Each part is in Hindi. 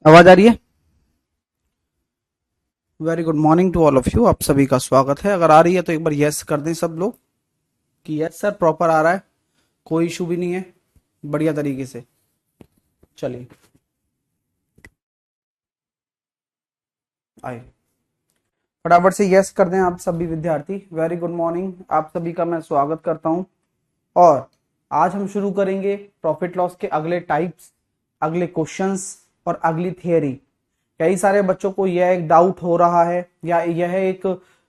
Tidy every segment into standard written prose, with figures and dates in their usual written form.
आवाज आ रही है। Very good morning to all of you. आप सभी का स्वागत है। अगर आ रही है तो एक बार यस कर दें सब लोग कि यस सर प्रॉपर आ रहा है, कोई इशू भी नहीं है, बढ़िया तरीके से। चलिए आए, फटाफट से यस कर दें आप सभी विद्यार्थी। वेरी गुड मॉर्निंग, आप सभी का मैं स्वागत करता हूं। और आज हम शुरू करेंगे प्रॉफिट लॉस के अगले टाइप्स, अगले क्वेश्चंस और अगली थियरी। कई सारे बच्चों को यह एक डाउट हो रहा है या यह एक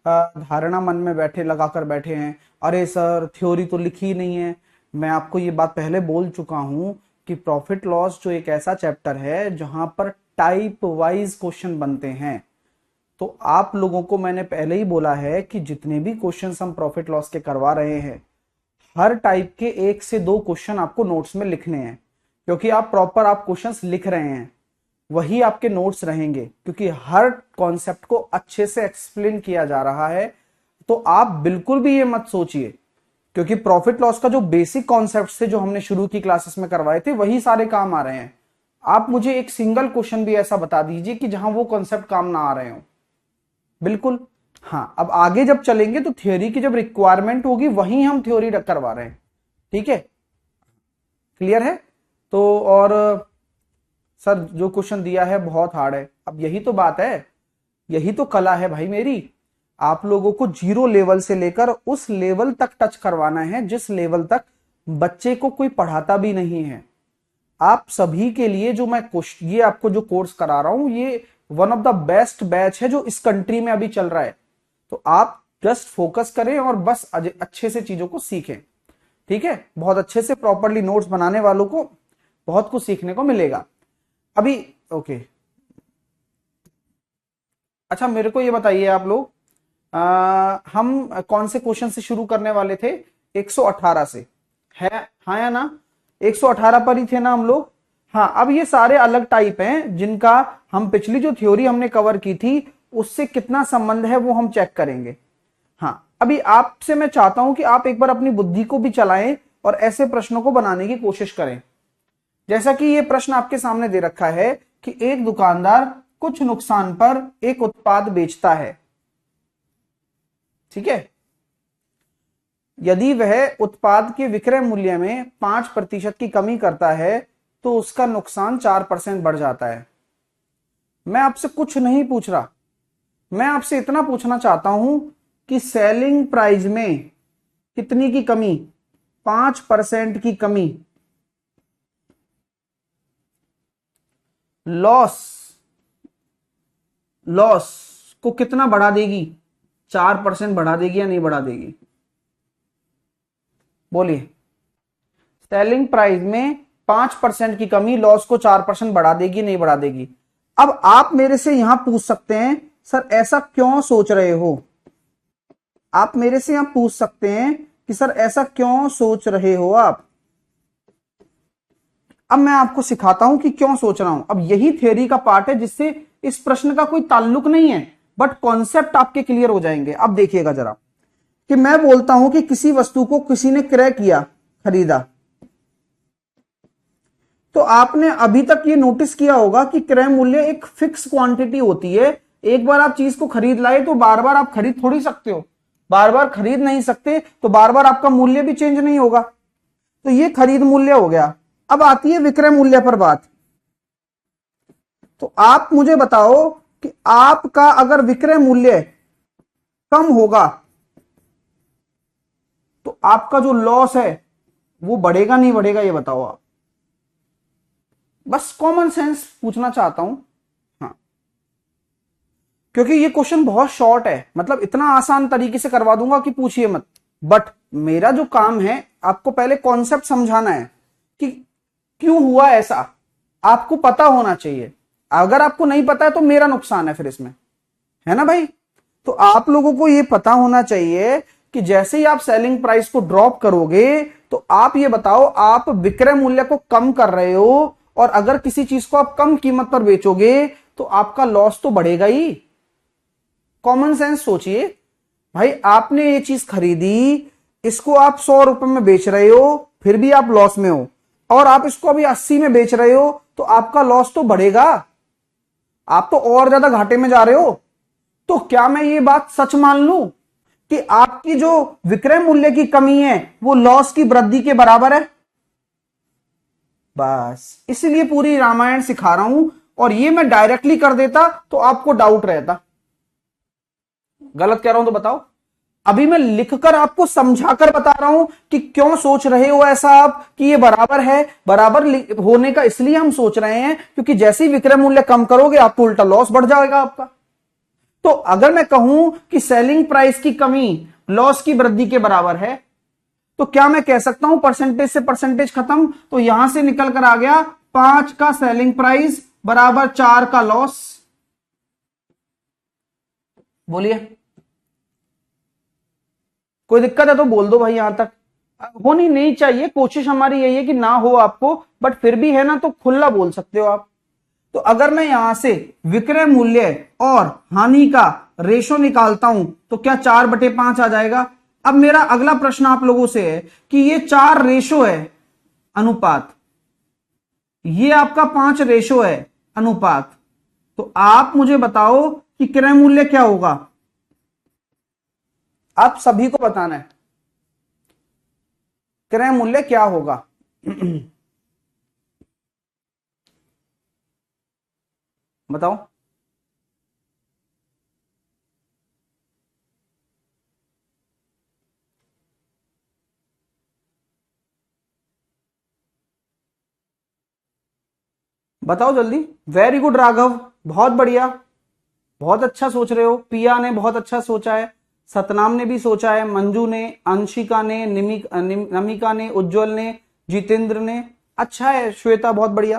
धारणा मन में बैठे लगाकर बैठे हैं, अरे सर थ्योरी तो लिखी ही नहीं है। मैं आपको ये बात पहले बोल चुका हूं कि प्रॉफिट लॉस जो एक ऐसा चैप्टर है जहां पर टाइप वाइज क्वेश्चन बनते हैं। तो आप लोगों को मैंने पहले ही बोला है कि जितने भी क्वेश्चंस हम प्रॉफिट लॉस के करवा रहे हैं, हर टाइप के 1 से 2 क्वेश्चन आपको नोट्स में लिखने हैं, क्योंकि आप प्रॉपर आप क्वेश्चंस लिख रहे हैं, वही आपके नोट्स रहेंगे, क्योंकि हर कॉन्सेप्ट को अच्छे से एक्सप्लेन किया जा रहा है। तो आप बिल्कुल भी ये मत सोचिए, क्योंकि प्रॉफिट लॉस का जो बेसिक कॉन्सेप्ट थे जो हमने शुरू की क्लासेस में करवाए थे वही सारे काम आ रहे हैं। आप मुझे एक सिंगल क्वेश्चन भी ऐसा बता दीजिए कि जहां वो कॉन्सेप्ट काम ना आ रहे हो। बिल्कुल। हाँ, अब आगे जब चलेंगे तो थ्योरी की जब रिक्वायरमेंट होगी वहीं हम थ्योरी करवा रहे हैं। ठीक है, क्लियर है। तो और सर जो क्वेश्चन दिया है बहुत हार्ड है, अब यही तो बात है, यही तो कला है भाई मेरी। आप लोगों को जीरो लेवल से लेकर उस लेवल तक टच करवाना है जिस लेवल तक बच्चे को कोई पढ़ाता भी नहीं है। आप सभी के लिए जो मैं ये आपको जो कोर्स करा रहा हूं, ये one of the best batch है जो इस कंट्री में अभी चल रहा है। तो आप जस्ट फोकस करें और बस अच्छे से चीजों को सीखें। ठीक है, बहुत अच्छे से प्रॉपरली नोट्स बनाने वालों को बहुत कुछ सीखने को मिलेगा अभी। ओके, अच्छा मेरे को ये बताइए आप लोग, हम कौन से क्वेश्चन से शुरू करने वाले थे? 118 से है, हाँ या ना? 118 पर ही थे ना हम लोग। हाँ, अब ये सारे अलग टाइप हैं जिनका हम पिछली जो थ्योरी हमने कवर की थी उससे कितना संबंध है वो हम चेक करेंगे। हाँ, अभी आपसे मैं चाहता हूं कि आप एक बार अपनी बुद्धि को भी चलाएं और ऐसे प्रश्नों को बनाने की कोशिश करें। जैसा कि ये प्रश्न आपके सामने दे रखा है कि एक दुकानदार कुछ नुकसान पर एक उत्पाद बेचता है। ठीक है, यदि वह उत्पाद के विक्रय मूल्य में 5% की कमी करता है तो उसका नुकसान 4% बढ़ जाता है। मैं आपसे कुछ नहीं पूछ रहा, मैं आपसे इतना पूछना चाहता हूं कि सेलिंग प्राइस में कितनी की कमी? 5% की कमी। लॉस, लॉस को कितना बढ़ा देगी? 4% बढ़ा देगी या नहीं बढ़ा देगी? बोलिए। सेलिंग प्राइस में 5% की कमी लॉस को 4% बढ़ा देगी नहीं बढ़ा देगी? अब आप मेरे से यहां पूछ सकते हैं सर ऐसा क्यों सोच रहे हो? आप मेरे से यहां पूछ सकते हैं कि सर ऐसा क्यों सोच रहे हो आप? अब मैं आपको सिखाता हूं कि क्यों सोच रहा हूं। अब यही थ्योरी का पार्ट है जिससे इस प्रश्न का कोई ताल्लुक नहीं है, बट कॉन्सेप्ट आपके क्लियर हो जाएंगे। अब देखिएगा जरा, कि मैं बोलता हूं कि किसी वस्तु को किसी ने क्रय किया, खरीदा, तो आपने अभी तक ये नोटिस किया होगा कि क्रय मूल्य एक फिक्स क्वांटिटी होती है। एक बार आप चीज को खरीद लाए तो बार बार आप खरीद थोड़ी सकते हो, बार बार खरीद नहीं सकते, तो बार बार आपका मूल्य भी चेंज नहीं होगा। तो ये खरीद मूल्य हो गया। अब आती है विक्रय मूल्य पर बात। तो आप मुझे बताओ कि आपका अगर विक्रय मूल्य कम होगा तो आपका जो लॉस है वो बढ़ेगा नहीं बढ़ेगा? ये बताओ आप, बस कॉमन सेंस पूछना चाहता हूं। हाँ, क्योंकि ये क्वेश्चन बहुत शॉर्ट है, मतलब इतना आसान तरीके से करवा दूंगा कि पूछिए मत। बट मेरा जो काम है आपको पहले कॉन्सेप्ट समझाना है कि क्यों हुआ ऐसा, आपको पता होना चाहिए। अगर आपको नहीं पता है तो मेरा नुकसान है फिर इसमें, है ना भाई? तो आप लोगों को यह पता होना चाहिए कि जैसे ही आप सेलिंग प्राइस को ड्रॉप करोगे तो आप ये बताओ आप विक्रय मूल्य को कम कर रहे हो, और अगर किसी चीज को आप कम कीमत पर बेचोगे तो आपका लॉस तो बढ़ेगा ही। कॉमन सेंस सोचिए भाई, आपने ये चीज खरीदी, इसको आप 100 रुपए में बेच रहे हो, फिर भी आप लॉस में हो, और आप इसको अभी 80 में बेच रहे हो तो आपका लॉस तो बढ़ेगा। आप तो और ज्यादा घाटे में जा रहे हो। तो क्या मैं ये बात सच मान लूं कि आपकी जो विक्रय मूल्य की कमी है वो लॉस की वृद्धि के बराबर है? बस इसलिए पूरी रामायण सिखा रहा हूं, और ये मैं डायरेक्टली कर देता तो आपको डाउट रहता। गलत कह रहा हूं तो बताओ। अभी मैं लिखकर आपको समझाकर बता रहा हूं कि क्यों सोच रहे हो ऐसा आप कि ये बराबर है। बराबर होने का इसलिए हम सोच रहे हैं क्योंकि जैसे ही विक्रय मूल्य कम करोगे आपको उल्टा लॉस बढ़ जाएगा आपका। तो अगर मैं कहूं कि सेलिंग प्राइस की कमी लॉस की वृद्धि के बराबर है, तो क्या मैं कह सकता हूं परसेंटेज से परसेंटेज खत्म? तो यहां से निकल कर आ गया 5 का सेलिंग प्राइस बराबर 4 का लॉस। बोलिए, कोई दिक्कत है तो बोल दो भाई। यहां तक होनी नहीं चाहिए, कोशिश हमारी यही है कि ना हो आपको, बट फिर भी है ना तो खुला बोल सकते हो आप। तो अगर मैं यहां से विक्रय मूल्य और हानि का रेशो निकालता हूं तो क्या 4/5 आ जाएगा। अब मेरा अगला प्रश्न आप लोगों से है कि ये 4 रेशो है अनुपात, ये आपका 5 रेशो है अनुपात, तो आप मुझे बताओ कि क्रय मूल्य क्या होगा। आप सभी को बताना है क्रय मूल्य क्या होगा। बताओ। बताओ जल्दी। वेरी गुड राघव, बहुत बढ़िया, बहुत अच्छा सोच रहे हो। पिया ने बहुत अच्छा सोचा है, सतनाम ने भी सोचा है, मंजू ने, अंशिका ने, नमिका ने, उज्जवल ने, जितेंद्र ने। अच्छा है श्वेता, बहुत बढ़िया।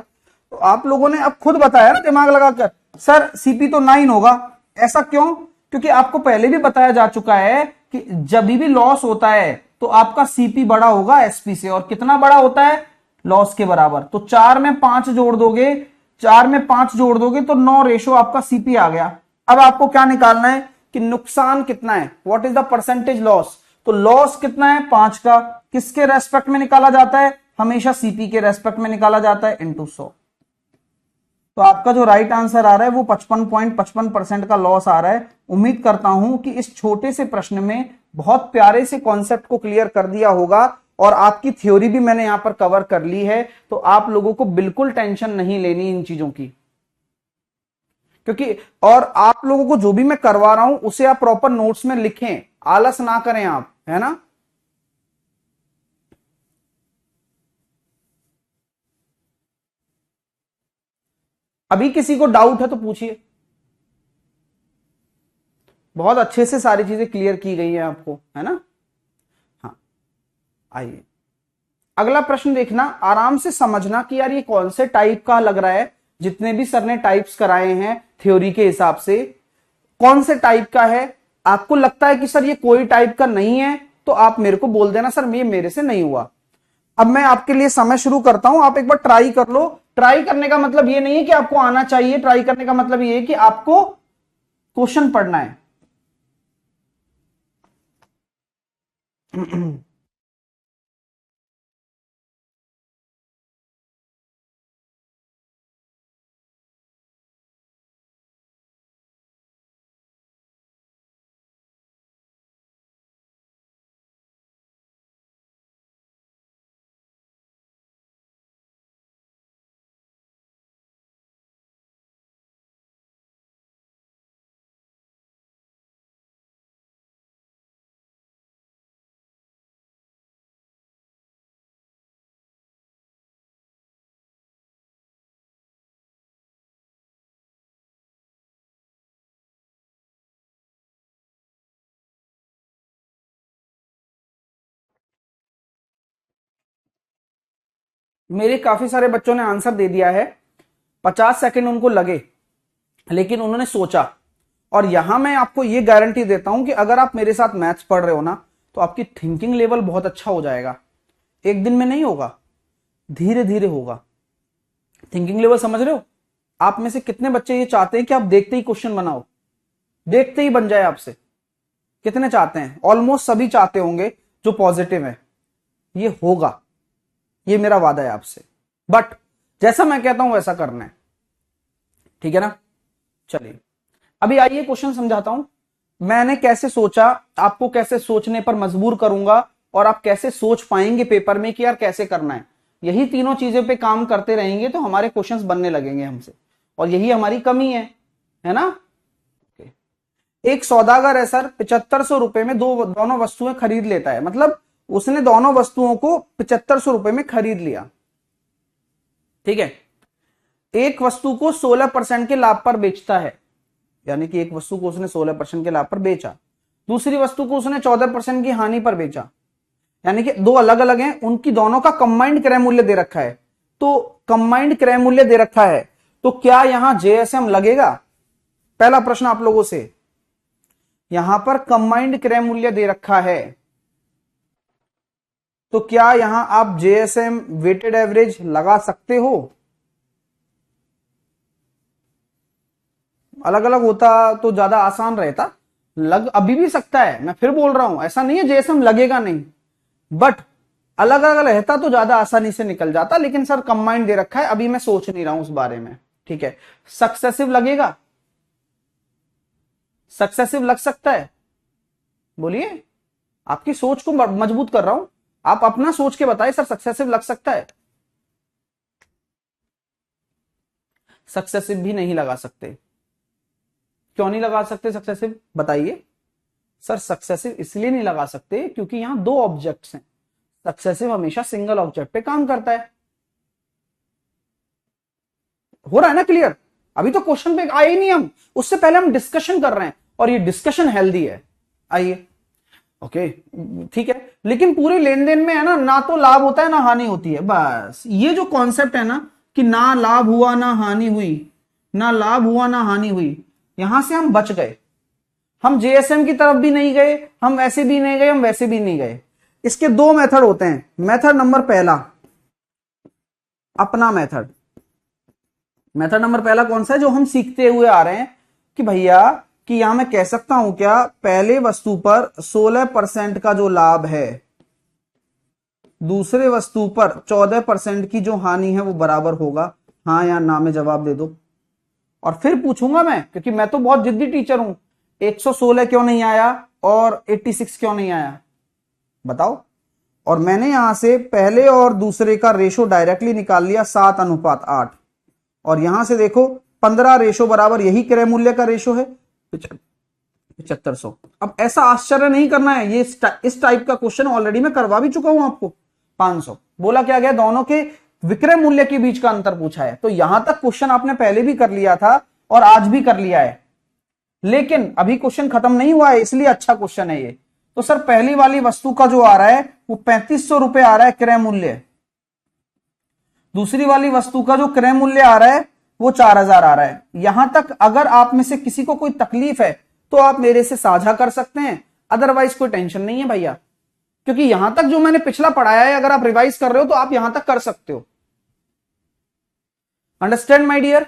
तो आप लोगों ने अब खुद बताया ना दिमाग लगाकर, सर सीपी तो 9 होगा। ऐसा क्यों? क्योंकि आपको पहले भी बताया जा चुका है कि जब भी लॉस होता है तो आपका सीपी बड़ा होगा एसपी से, और कितना बड़ा होता है? लॉस के बराबर। तो 4 में 5 जोड़ दोगे, 4 में 5 जोड़ दोगे तो 9 रेशो आपका सीपी आ गया। अब आपको क्या निकालना है कि नुकसान कितना है, what is the percentage loss. तो लॉस कितना है? 5 का। किसके रेस्पेक्ट में निकाला जाता है? हमेशा सीपी के रेस्पेक्ट में निकाला जाता है, इंटू 100। तो आपका जो राइट आंसर आ रहा है वो 55.55% का लॉस आ रहा है। उम्मीद करता हूं कि इस छोटे से प्रश्न में बहुत प्यारे से कॉन्सेप्ट को क्लियर कर दिया होगा, और आपकी थ्योरी भी मैंने यहां पर कवर कर ली है। तो आप लोगों को बिल्कुल टेंशन नहीं लेनी इन चीजों की, क्योंकि और आप लोगों को जो भी मैं करवा रहा हूं उसे आप प्रॉपर नोट्स में लिखें, आलस ना करें आप, है ना। अभी किसी को डाउट है तो पूछिए। बहुत अच्छे से सारी चीजें क्लियर की गई हैं आपको, है ना। हाँ, आइए अगला प्रश्न देखना, आराम से समझना कि यार ये कौन से टाइप का लग रहा है। जितने भी सर ने टाइप्स कराए हैं थ्योरी के हिसाब से, कौन से टाइप का है। आपको लगता है कि सर ये कोई टाइप का नहीं है तो आप मेरे को बोल देना, सर ये मेरे से नहीं हुआ। अब मैं आपके लिए समय शुरू करता हूं, आप एक बार ट्राई कर लो। ट्राई करने का मतलब ये नहीं है कि आपको आना चाहिए, ट्राई करने का मतलब ये है कि आपको क्वेश्चन पढ़ना है। मेरे काफी सारे बच्चों ने आंसर दे दिया है, 50 सेकंड उनको लगे, लेकिन उन्होंने सोचा। और यहां मैं आपको यह गारंटी देता हूं कि अगर आप मेरे साथ मैथ्स पढ़ रहे हो ना तो आपकी थिंकिंग लेवल बहुत अच्छा हो जाएगा। एक दिन में नहीं होगा, धीरे धीरे होगा। थिंकिंग लेवल समझ रहे हो? आप में से कितने बच्चे ये चाहते हैं कि आप देखते ही क्वेश्चन बनाओ, देखते ही बन जाए आपसे? कितने चाहते हैं? ऑलमोस्ट सभी चाहते होंगे जो पॉजिटिव है। ये होगा, ये मेरा वादा है आपसे। बट जैसा मैं कहता हूं वैसा करना है, ठीक है ना। चलिए अभी आइए क्वेश्चन समझाता हूं। मैंने कैसे सोचा, आपको कैसे सोचने पर मजबूर करूंगा और आप कैसे सोच पाएंगे पेपर में कि यार कैसे करना है। यही तीनों चीजें पे काम करते रहेंगे तो हमारे क्वेश्चंस बनने लगेंगे हमसे, और यही हमारी कमी है ना। एक सौदागर है सर, 7500 रुपए में दोनों वस्तुएं खरीद लेता है, मतलब उसने दोनों वस्तुओं को 7500 रुपए में खरीद लिया, ठीक है। एक वस्तु को 16% के लाभ पर बेचता है, यानी कि एक वस्तु को उसने 16% के लाभ पर बेचा, दूसरी वस्तु को उसने 14% की हानि पर बेचा, यानी कि दो अलग अलग हैं, उनकी दोनों का कंबाइंड क्रय मूल्य दे रखा है। तो कंबाइंड क्रय मूल्य दे रखा है तो क्या यहां जेएसएम लगेगा? पहला प्रश्न आप लोगों से, यहां पर कंबाइंड क्रय मूल्य दे रखा है तो क्या यहां आप जेएसएम वेटेड एवरेज लगा सकते हो? अलग अलग होता तो ज्यादा आसान रहता, लग अभी भी सकता है, मैं फिर बोल रहा हूं, ऐसा नहीं है जेएसएम लगेगा नहीं, बट अलग अलग रहता तो ज्यादा आसानी से निकल जाता, लेकिन सर कंबाइंड दे रखा है, अभी मैं सोच नहीं रहा हूं उस बारे में, ठीक है। सक्सेसिव लगेगा? सक्सेसिव लग सकता है? बोलिए, आपकी सोच को मजबूत कर रहा हूं, आप अपना सोच के बताइए सर सक्सेसिव लग सकता है? सक्सेसिव भी नहीं लगा सकते। क्यों नहीं लगा सकते सक्सेसिव, बताइए। सर सक्सेसिव इसलिए नहीं लगा सकते क्योंकि यहां दो ऑब्जेक्ट्स हैं, सक्सेसिव हमेशा सिंगल ऑब्जेक्ट पे काम करता है। हो रहा है ना क्लियर? अभी तो क्वेश्चन पे आए ही नहीं हम, उससे पहले हम डिस्कशन कर रहे हैं, और ये डिस्कशन हेल्दी है। आइए, ओके, ठीक है। लेकिन पूरे लेन देन में है ना, ना तो लाभ होता है ना हानि होती है, बस ये जो कॉन्सेप्ट है ना कि ना लाभ हुआ ना हानि हुई, ना लाभ हुआ ना हानि हुई, यहां से हम बच गए। हम जेएसएम की तरफ भी नहीं गए, हम वैसे भी नहीं गए, हम वैसे भी नहीं गए। इसके दो मेथड होते हैं। मेथड नंबर पहला, अपना मेथड। मेथड नंबर पहला कौन सा है, जो हम सीखते हुए आ रहे हैं कि भैया कि यहां मैं कह सकता हूं क्या, पहले वस्तु पर 16% का जो लाभ है, दूसरे वस्तु पर 14% की जो हानि है, वो बराबर होगा? हाँ या ना में जवाब दे दो, और फिर पूछूंगा मैं, क्योंकि मैं तो बहुत जिद्दी टीचर हूं, 116 क्यों नहीं आया और 86 क्यों नहीं आया, बताओ। और मैंने यहां से पहले और दूसरे का रेशो डायरेक्टली निकाल लिया, 7:8, और यहां से देखो 15 रेशो बराबर यही क्रय मूल्य का रेशो है, 7500। अब ऐसा आश्चर्य नहीं करना है, ये इस टाइप का क्वेश्चन ऑलरेडी मैं करवा भी चुका हूं आपको। 500 बोला क्या गया, दोनों के विक्रय मूल्य के बीच का अंतर पूछा है, तो यहां तक क्वेश्चन आपने पहले भी कर लिया था और आज भी कर लिया है, लेकिन अभी क्वेश्चन खत्म नहीं हुआ है, इसलिए अच्छा क्वेश्चन है ये। तो सर पहली वाली वस्तु का जो आ रहा है वो 3500 आ रहा है क्रय मूल्य, दूसरी वाली वस्तु का जो क्रय मूल्य आ रहा है वो 4000 आ रहा है। यहां तक अगर आप में से किसी को कोई तकलीफ है तो आप मेरे से साझा कर सकते हैं, अदरवाइज कोई टेंशन नहीं है भैया, क्योंकि यहां तक जो मैंने पिछला पढ़ाया है, अगर आप रिवाइज कर रहे हो तो आप यहां तक कर सकते हो। Understand my dear?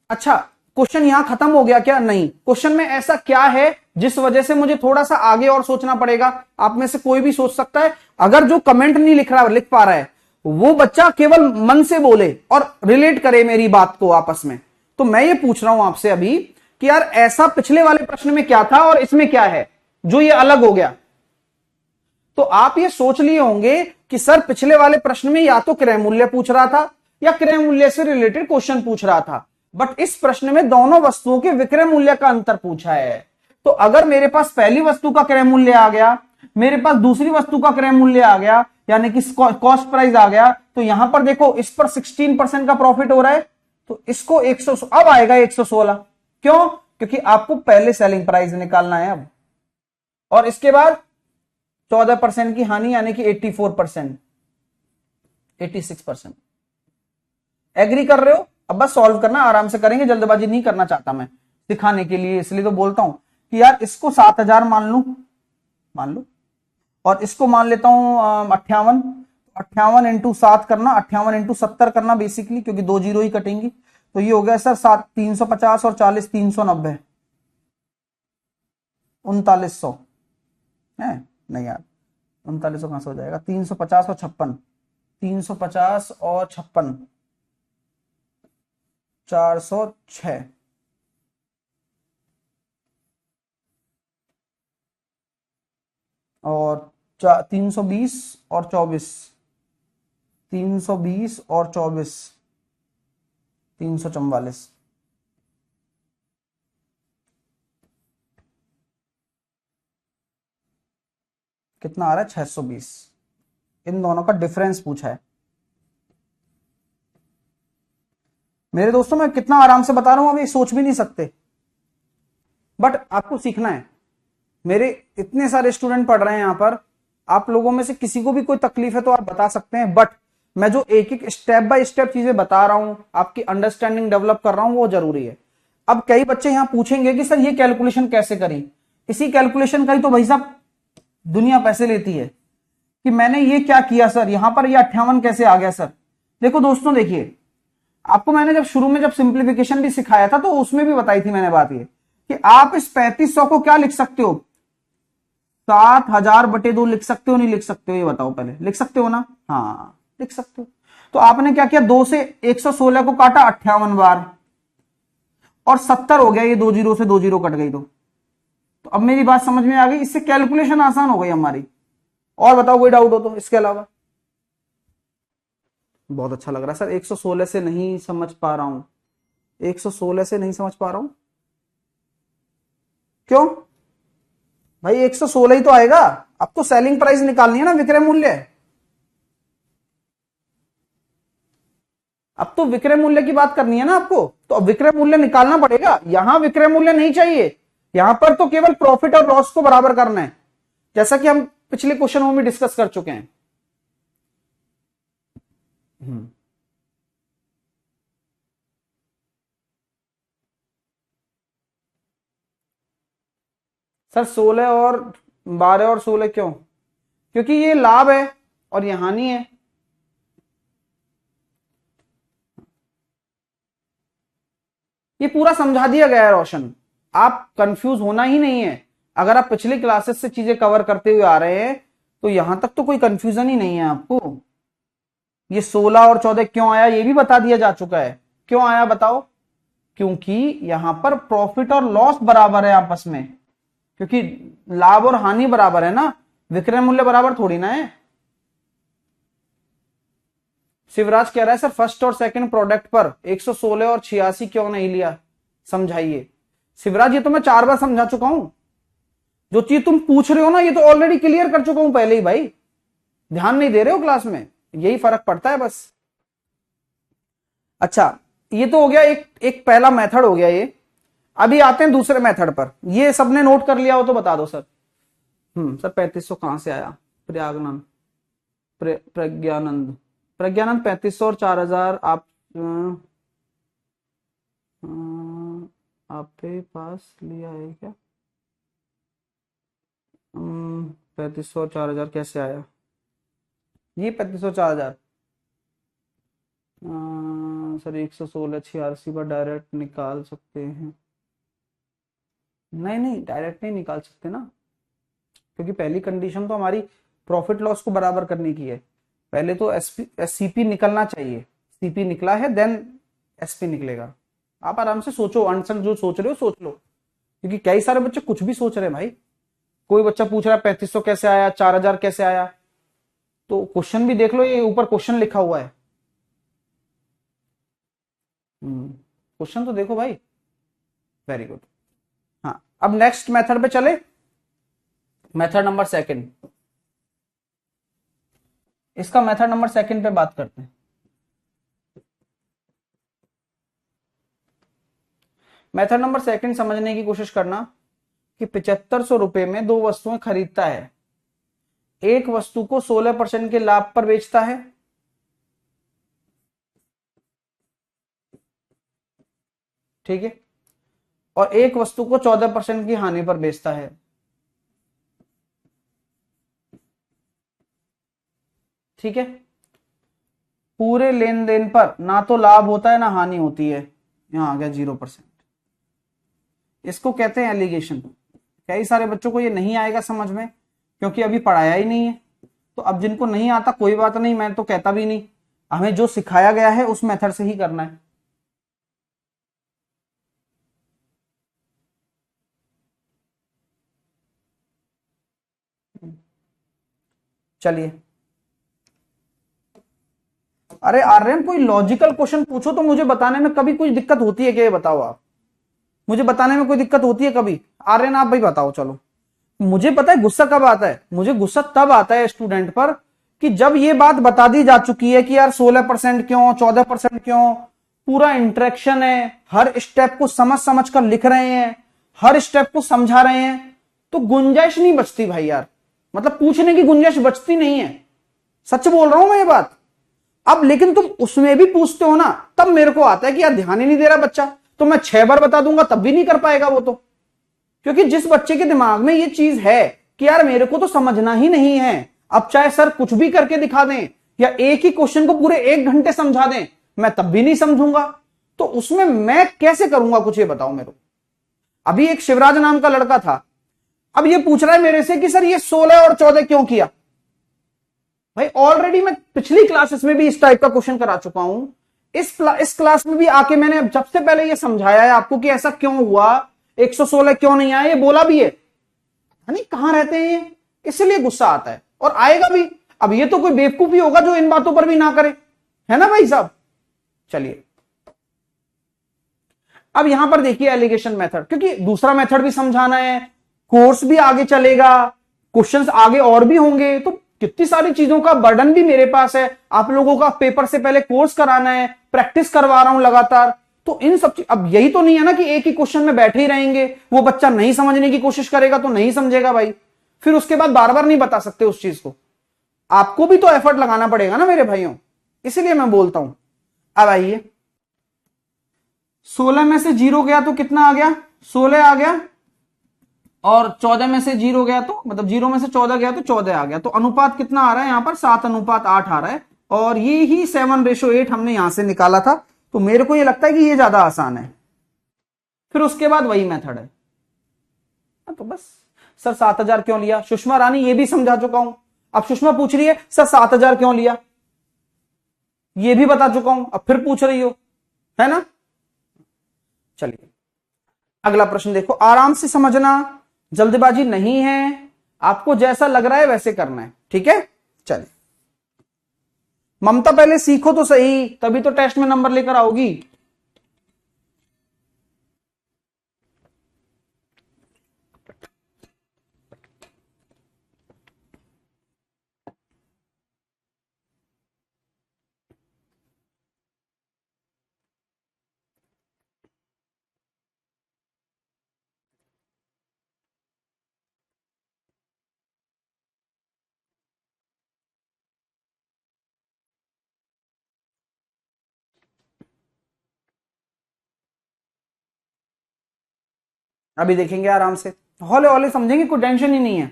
अच्छा, क्वेश्चन यहां खत्म हो गया क्या? नहीं, क्वेश्चन में ऐसा क्या है जिस वजह से मुझे थोड़ा सा आगे और सोचना पड़ेगा? आप में से कोई भी सोच सकता है, अगर जो कमेंट नहीं लिख पा रहा है वो बच्चा केवल मन से बोले और रिलेट करे मेरी बात को आपस में। तो मैं ये पूछ रहा हूं आपसे अभी कि यार ऐसा पिछले वाले प्रश्न में क्या था और इसमें क्या है जो ये अलग हो गया? तो आप ये सोच लिए होंगे कि सर पिछले वाले प्रश्न में या तो क्रय मूल्य पूछ रहा था या क्रय मूल्य से रिलेटेड क्वेश्चन पूछ रहा था, बट इस प्रश्न में दोनों वस्तुओं के विक्रय मूल्य का अंतर पूछा है। तो अगर मेरे पास पहली वस्तु का क्रय मूल्य आ गया, मेरे पास दूसरी वस्तु का क्रय मूल्य आ गया, यानी कि कॉस्ट प्राइस आ गया, तो यहां पर देखो इस पर 16% का प्रॉफिट हो रहा है, तो इसको 100 अब आएगा 116। क्यों? क्योंकि आपको पहले सेलिंग प्राइस निकालना है अब, और इसके बाद 14% की हानि, यानी कि 84%, 86%। एग्री कर रहे हो? अब बस सॉल्व करना, आराम से करेंगे, जल्दबाजी नहीं करना चाहता मैं, सिखाने के लिए, इसलिए तो बोलता हूं कि यार इसको 7000 मान लो, और इसको मान लेता हूं 58, 58 इंटू 7 करना, 58 इंटू 70 करना बेसिकली, क्योंकि 2 जीरो ही कटेंगी। तो ये हो गया सर 350 और 40 390, 3900 है, नहीं यार 3900 कहां से हो जाएगा, 350 और 56, 350 और 56, 406, और 320 और 24, 320 और 24, 344। कितना आ रहा है? 620। इन दोनों का डिफरेंस पूछा है। मेरे दोस्तों मैं कितना आराम से बता रहा हूं, अभी सोच भी नहीं सकते, बट आपको सीखना है। मेरे इतने सारे स्टूडेंट पढ़ रहे हैं यहां पर, आप लोगों में से किसी को भी कोई तकलीफ है तो आप बता सकते हैं, बट मैं जो एक एक स्टेप बाय स्टेप चीजें बता रहा हूं, आपकी अंडरस्टैंडिंग डेवलप कर रहा हूं, वो जरूरी है। अब कई बच्चे यहां पूछेंगे कि सर ये कैलकुलेशन कैसे करी, इसी कैलकुलेशन का ही तो भाई साहब दुनिया पैसे लेती है, कि मैंने ये क्या किया सर, यहां पर ये 58 कैसे आ गया सर। देखो दोस्तों, देखिए आपको मैंने जब शुरू में जब सिंप्लीफिकेशन भी सिखाया था तो उसमें भी बताई थी मैंने बात ये, कि आप इस 3500 को क्या लिख सकते हो, 7000/2 लिख सकते हो नहीं लिख सकते हो, ये बताओ पहले। लिख सकते हो ना? हाँ लिख सकते हो। तो आपने क्या किया, 2 से 116 को काटा 58 बार, और 70 हो गया, ये 2 जीरो से 2 जीरो कट गई। तो अब मेरी बात समझ में आ गई, इससे कैलकुलेशन आसान हो गई हमारी। और बताओ कोई डाउट हो तो इसके अलावा। बहुत अच्छा लग रहा है सर, 116 से नहीं समझ पा रहा हूं, 116 से नहीं समझ पा रहा हूं, क्यों भाई? 116 ही तो आएगा। अब तो सेलिंग प्राइस निकालनी है ना, विक्रय मूल्य। अब तो विक्रय मूल्य की बात करनी है ना आपको, तो अब विक्रय मूल्य निकालना पड़ेगा। यहां विक्रय मूल्य नहीं चाहिए, यहां पर तो केवल प्रॉफिट और लॉस को बराबर करना है, जैसा कि हम पिछले क्वेश्चन में डिस्कस कर चुके हैं। सर 16 और 12 और 16 क्यों? क्योंकि ये लाभ है और ये हानि है। ये पूरा समझा दिया गया है रोशन, आप कंफ्यूज होना ही नहीं है। अगर आप पिछली क्लासेस से चीजें कवर करते हुए आ रहे हैं तो यहां तक तो कोई कंफ्यूजन ही नहीं है आपको। ये 16 और 14 क्यों आया ये भी बता दिया जा चुका है। क्यों आया बताओ? क्योंकि यहां पर प्रॉफिट और लॉस बराबर है आपस में, क्योंकि लाभ और हानि बराबर है ना, विक्रय मूल्य बराबर थोड़ी ना है। शिवराज कह रहा है सर फर्स्ट और सेकंड प्रोडक्ट पर 116 और 86 क्यों नहीं लिया, समझाइए। शिवराज ये तो मैं 4 बार समझा चुका हूं, जो चीज तुम पूछ रहे हो ना ये तो ऑलरेडी क्लियर कर चुका हूं पहले ही भाई, ध्यान नहीं दे रहे हो क्लास में, यही फर्क पड़ता है बस। अच्छा, ये तो हो गया एक एक पहला मेथड हो गया ये। अभी आते हैं दूसरे मेथड पर, ये सबने नोट कर लिया हो तो बता दो सर। सर 3500 कहां से आया? प्रज्ञानंद, प्रज्ञानंद, प्रज्ञानंद 3500 और 4000 आप आपके पास लिया है क्या? 3500 और 4000 कैसे आया? ये 3500 4000 सर 116 86 पर डायरेक्ट निकाल सकते हैं? नहीं नहीं, डायरेक्ट नहीं निकाल सकते ना, क्योंकि पहली कंडीशन तो हमारी प्रॉफिट लॉस को बराबर करने की है। पहले तो सीपी निकलना चाहिए, सीपी निकला है देन एसपी निकलेगा। आप आराम से सोचो, आंसर जो सोच रहे हो सोच लो, क्योंकि कई सारे बच्चे कुछ भी सोच रहे हैं भाई। कोई बच्चा पूछ रहा है 3500 कैसे आया, 4000 कैसे आया, तो क्वेश्चन भी देख लो, ये ऊपर क्वेश्चन लिखा हुआ है। क्वेश्चन तो देखो भाई। Very good. हाँ, अब नेक्स्ट मेथड पे चले, मेथड नंबर सेकंड। इसका मेथड नंबर सेकंड पे बात करते हैं। मेथड नंबर सेकंड समझने की कोशिश करना, कि 7500 रुपए में दो वस्तुएं खरीदता है, एक वस्तु को 16% के लाभ पर बेचता है, ठीक है, और एक वस्तु को 14% की हानि पर बेचता है। ठीक है, पूरे लेन देन पर ना तो लाभ होता है ना हानि होती है, यहां आ गया 0%। इसको कहते हैं एलिगेशन। कई सारे बच्चों को ये नहीं आएगा समझ में, क्योंकि अभी पढ़ाया ही नहीं है। तो अब जिनको नहीं आता कोई बात नहीं, मैं तो कहता भी नहीं, हमें जो सिखाया गया है उस मेथड से ही करना है। चलिए, अरे आर्यन कोई लॉजिकल क्वेश्चन पूछो तो मुझे बताने में कभी कोई दिक्कत होती है क्या? ये बताओ आप, मुझे बताने में कोई दिक्कत होती है कभी? आर्यन आप भाई बताओ। चलो, मुझे पता है गुस्सा कब आता है, मुझे गुस्सा तब आता है स्टूडेंट पर कि जब ये बात बता दी जा चुकी है कि यार 16% क्यों, 14% क्यों, पूरा इंटरेक्शन है, हर स्टेप को समझ समझ कर लिख रहे हैं, हर स्टेप को समझा रहे हैं, तो गुंजाइश नहीं बचती भाई यार, मतलब पूछने की गुंजाइश बचती नहीं है। सच बोल रहा हूं मैं ये बात। अब लेकिन तुम उसमें भी पूछते हो ना, तब मेरे को आता है कि यार ध्यान ही नहीं दे रहा बच्चा, तो मैं 6 बार बता दूंगा तब भी नहीं कर पाएगा वो तो, क्योंकि जिस बच्चे के दिमाग में ये चीज है कि यार मेरे को तो समझना ही नहीं है, अब चाहे सर कुछ भी करके दिखा दें या एक ही क्वेश्चन को पूरे 1 घंटे समझा दें, मैं तब भी नहीं समझूंगा, तो उसमें मैं कैसे करूंगा कुछ? ये बताओ मेरे को। अभी एक शिवराज नाम का लड़का था, अब ये पूछ रहा है मेरे से कि सर ये 16 और 14 क्यों किया? भाई ऑलरेडी मैं पिछली क्लासेस में भी इस टाइप का क्वेश्चन करा चुका हूं, इस क्लास में भी आके मैंने सबसे पहले ये समझाया है आपको कि ऐसा क्यों हुआ, 116 क्यों नहीं आया, ये बोला भी है। नहीं कहां रहते हैं ये, इसलिए गुस्सा आता है और आएगा भी। अब ये तो कोई बेवकूफी होगा जो इन बातों पर भी ना करे, है ना भाई साहब। चलिए, अब यहां पर देखिए एलिगेशन मेथड, क्योंकि दूसरा मेथड भी समझाना है, कोर्स भी आगे चलेगा, क्वेश्चंस आगे और भी होंगे, तो कितनी सारी चीजों का बर्डन भी मेरे पास है। आप लोगों का पेपर से पहले कोर्स कराना है, प्रैक्टिस करवा रहा हूं लगातार, तो इन सब अब यही तो नहीं है ना कि एक ही क्वेश्चन में बैठे ही रहेंगे, वो बच्चा नहीं समझने की कोशिश करेगा तो नहीं समझेगा भाई, फिर उसके बाद बार बार नहीं बता सकते उस चीज को, आपको भी तो एफर्ट लगाना पड़ेगा ना मेरे भाइयों, इसलिए मैं बोलता हूं। अब आइए, 16 में से 0 गया तो कितना आ गया? 16 आ गया, और 14 में से 0 गया तो मतलब 0 में से 14 गया तो 14 आ गया, तो अनुपात कितना आ रहा है यहां पर? 7:8 आ रहा है, और ये ही 7:8 हमने यहां से निकाला था, तो मेरे को ये लगता है कि ये ज्यादा आसान है। फिर उसके बाद वही मेथड है, तो बस सर 7,000 क्यों लिया? सुषमा रानी ये भी समझा चुका हूं, अब सुषमा पूछ रही है सर 7,000 क्यों लिया, ये भी बता चुका हूं, अब फिर पूछ रही हो, है ना। चलिए अगला प्रश्न देखो, आराम से समझना, जल्दबाजी नहीं है, आपको जैसा लग रहा है वैसे करना है, ठीक है। चलिए ममता पहले सीखो तो सही, तभी तो टेस्ट में नंबर लेकर आओगी। अभी देखेंगे आराम से, हौले हौले समझेंगे, कोई टेंशन ही नहीं है।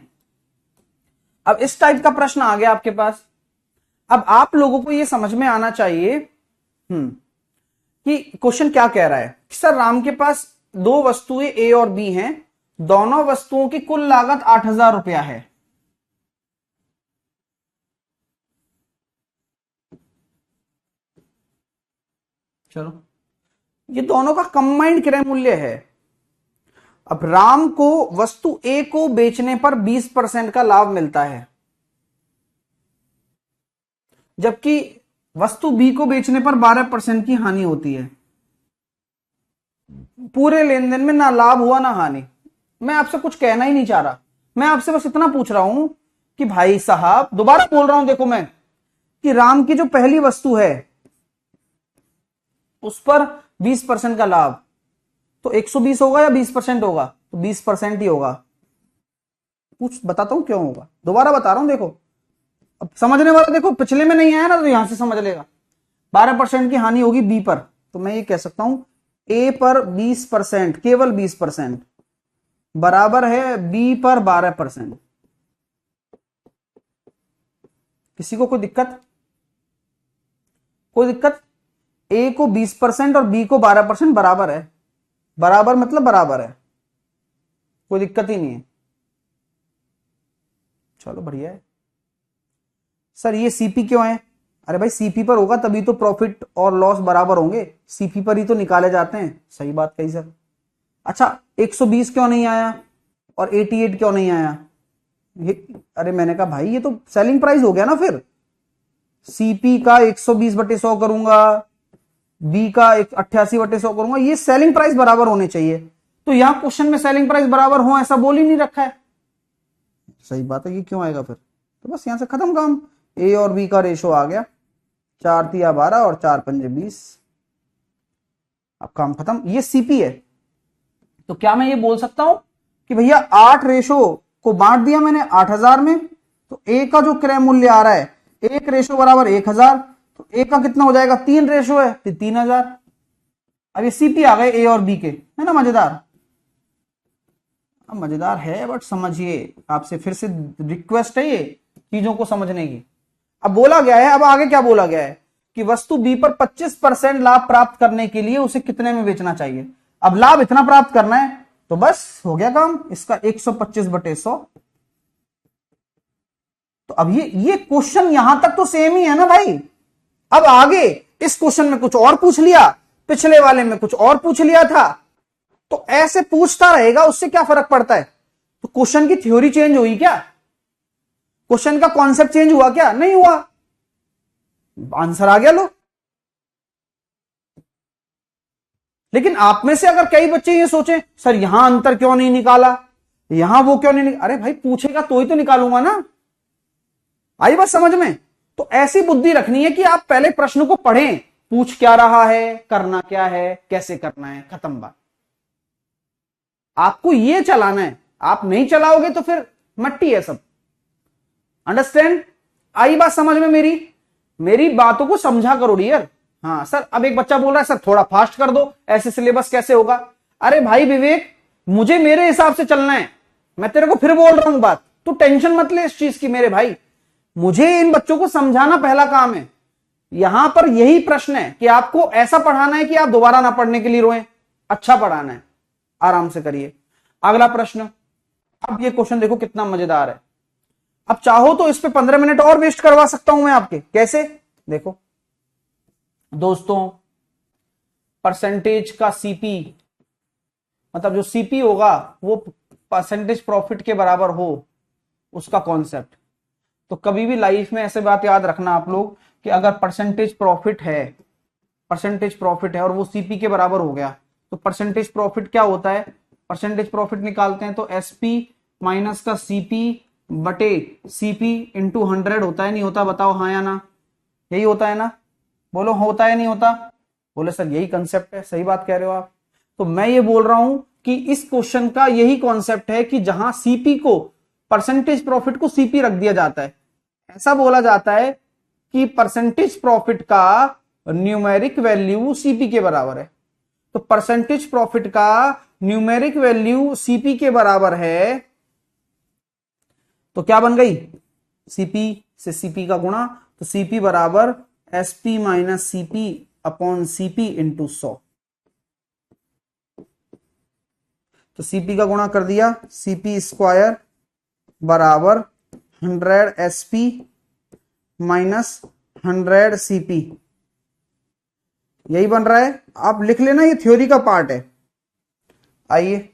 अब इस टाइप का प्रश्न आ गया आपके पास, अब आप लोगों को यह समझ में आना चाहिए कि क्वेश्चन क्या कह रहा है। सर राम के पास 2 वस्तुएं ए और बी हैं, दोनों वस्तुओं की कुल लागत 8,000 रुपया है। चलो, ये दोनों का कंबाइंड क्रय मूल्य है। अब राम को वस्तु ए को बेचने पर 20% का लाभ मिलता है, जबकि वस्तु बी को बेचने पर 12% की हानि होती है। पूरे लेन देन में ना लाभ हुआ ना हानि। मैं आपसे कुछ कहना ही नहीं चाह रहा, मैं आपसे बस इतना पूछ रहा हूं कि भाई साहब, दोबारा बोल रहा हूं देखो मैं, कि राम की जो पहली वस्तु है उस पर 20% का लाभ, तो 120 होगा या 20% होगा? तो 20% ही होगा। पूछ बताता हूं क्यों होगा, दोबारा बता रहा हूं देखो, अब समझने वाला देखो पिछले में नहीं आया ना तो यहां से समझ लेगा। 12% की हानि होगी बी पर, तो मैं ये कह सकता हूं ए पर 20%, केवल 20% बराबर है बी पर 12%। किसी को कोई दिक्कत? कोई दिक्कत? ए को 20% और बी को 12% बराबर है, बराबर मतलब बराबर है, कोई दिक्कत ही नहीं है। चलो बढ़िया है। सर ये सीपी क्यों है? अरे भाई सीपी पर होगा तभी तो प्रॉफिट और लॉस बराबर होंगे, सीपी पर ही तो निकाले जाते हैं। सही बात कही सर। अच्छा 120 क्यों नहीं आया और 88 क्यों नहीं आया? अरे मैंने कहा भाई ये तो सेलिंग प्राइस हो गया ना फिर। सीपी का 120/100 करूंगा, बी का 88/100 करूंगा, ये सेलिंग प्राइस बराबर होने चाहिए। तो यहां क्वेश्चन में सेलिंग प्राइस बराबर हो ऐसा बोल ही नहीं रखा है। सही बात है, ये क्यों आएगा फिर? तो बस यहां से खत्म काम। ए और बी का रेशो आ गया, 4 तिया 12 और 4 पंजे 20। अब काम खत्म। ये सीपी है। तो क्या मैं ये बोल सकता हूं कि भैया 8 रेशो को बांट दिया मैंने 8000 में, तो ए का जो क्रय मूल्य आ रहा है 1 रेशो बराबर 1000, तो ए का कितना हो जाएगा? 3 रेशो है तो 3000। अब ये सीपी आ गए ए और बी के, है ना मजेदार? अब मजेदार है बट समझिए, आपसे फिर से रिक्वेस्ट है ये चीजों को समझने की। अब बोला गया है, अब आगे क्या बोला गया है कि वस्तु बी पर 25% लाभ प्राप्त करने के लिए उसे कितने में बेचना चाहिए। अब लाभ इतना प्राप्त करना है तो बस हो गया काम, इसका 125/100। तो अब ये क्वेश्चन यहां तक तो सेम ही है ना भाई। अब आगे इस क्वेश्चन में कुछ और पूछ लिया, पिछले वाले में कुछ और पूछ लिया था, तो ऐसे पूछता रहेगा, उससे क्या फर्क पड़ता है? तो क्वेश्चन की थ्योरी चेंज हुई क्या? क्वेश्चन का कॉन्सेप्ट चेंज हुआ क्या? नहीं हुआ, आंसर आ गया लो। लेकिन आप में से अगर कई बच्चे ये सोचें सर यहां अंतर क्यों नहीं निकाला, यहां वो क्यों नहीं अरे भाई पूछेगा तो ही तो निकालूंगा ना। आई बात समझ में? तो ऐसी बुद्धि रखनी है कि आप पहले प्रश्न को पढ़ें, पूछ क्या रहा है, करना क्या है, कैसे करना है, खत्म बात। आपको ये चलाना है, आप नहीं चलाओगे तो फिर मट्टी है सब। अंडरस्टैंड? आई बात समझ में मेरी बातों को समझा करो डियर। हाँ सर, अब एक बच्चा बोल रहा है सर थोड़ा फास्ट कर दो, ऐसे सिलेबस कैसे होगा? अरे भाई विवेक, मुझे मेरे हिसाब से चलना है। मैं तेरे को फिर बोल रहा हूं बात, तू टेंशन मत ले इस चीज की मेरे भाई। मुझे इन बच्चों को समझाना पहला काम है। यहां पर यही प्रश्न है कि आपको ऐसा पढ़ाना है कि आप दोबारा ना पढ़ने के लिए रोएं। अच्छा पढ़ाना है, आराम से करिए। अगला प्रश्न। अब ये क्वेश्चन देखो कितना मजेदार है। अब चाहो तो इस पे 15 मिनट और वेस्ट करवा सकता हूं मैं आपके। कैसे? देखो दोस्तों, परसेंटेज का सीपी, मतलब जो सीपी होगा वो परसेंटेज प्रॉफिट के बराबर हो, उसका कॉन्सेप्ट। तो कभी भी लाइफ में ऐसे बात याद रखना आप लोग कि अगर परसेंटेज प्रॉफिट है और वो सीपी के बराबर हो गया, तो परसेंटेज प्रॉफिट क्या होता है? परसेंटेज प्रॉफिट निकालते हैं तो एसपी माइनस का सीपी बटे सीपी इंटू 100 होता है, नहीं होता? बताओ हाँ या ना। यही होता है ना? बोलो होता है नहीं होता? बोले सर यही कंसेप्ट है। सही बात कह रहे हो आप। तो मैं ये बोल रहा हूं कि इस क्वेश्चन का यही कॉन्सेप्ट है कि जहां सीपी को, परसेंटेज प्रॉफिट को सीपी रख दिया जाता है, ऐसा बोला जाता है कि परसेंटेज प्रॉफिट का न्यूमेरिक वैल्यू सीपी के बराबर है। तो परसेंटेज प्रॉफिट का न्यूमेरिक वैल्यू सीपी के बराबर है, तो क्या बन गई? सीपी से सीपी का गुणा, तो सीपी बराबर SP minus CP upon CP into 100। तो सीपी का गुणा कर दिया, सीपी स्क्वायर बराबर 100 एसपी माइनस 100 सीपी। यही बन रहा है, आप लिख लेना, ये थ्योरी का पार्ट है। आइए,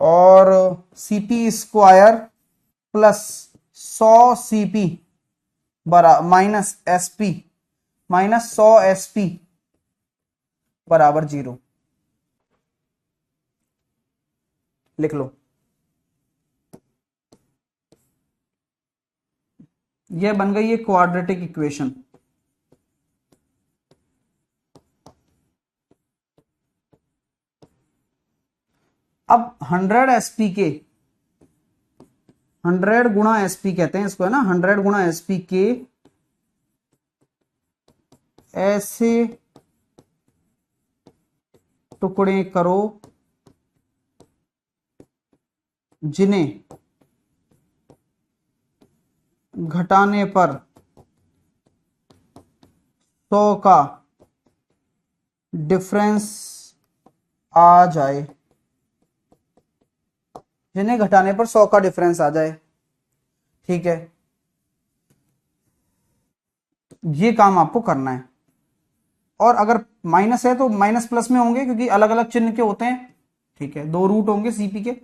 और CP square plus 100 CP minus SP minus 100 SP बराबर 0। लिख लो। यह बन गई है क्वाड्रेटिक इक्वेशन। अब 100 एसपी के, 100 गुणा एसपी कहते हैं इसको, है ना? 100 गुणा एसपी के ऐसे टुकड़े करो जिन्हें घटाने पर 100 का डिफरेंस आ जाए, जिन्हें घटाने पर 100 का डिफरेंस आ जाए। ठीक है, ये काम आपको करना है। और अगर माइनस है तो माइनस प्लस में होंगे, क्योंकि अलग अलग चिन्ह के होते हैं। ठीक है, 2 रूट होंगे सीपी के।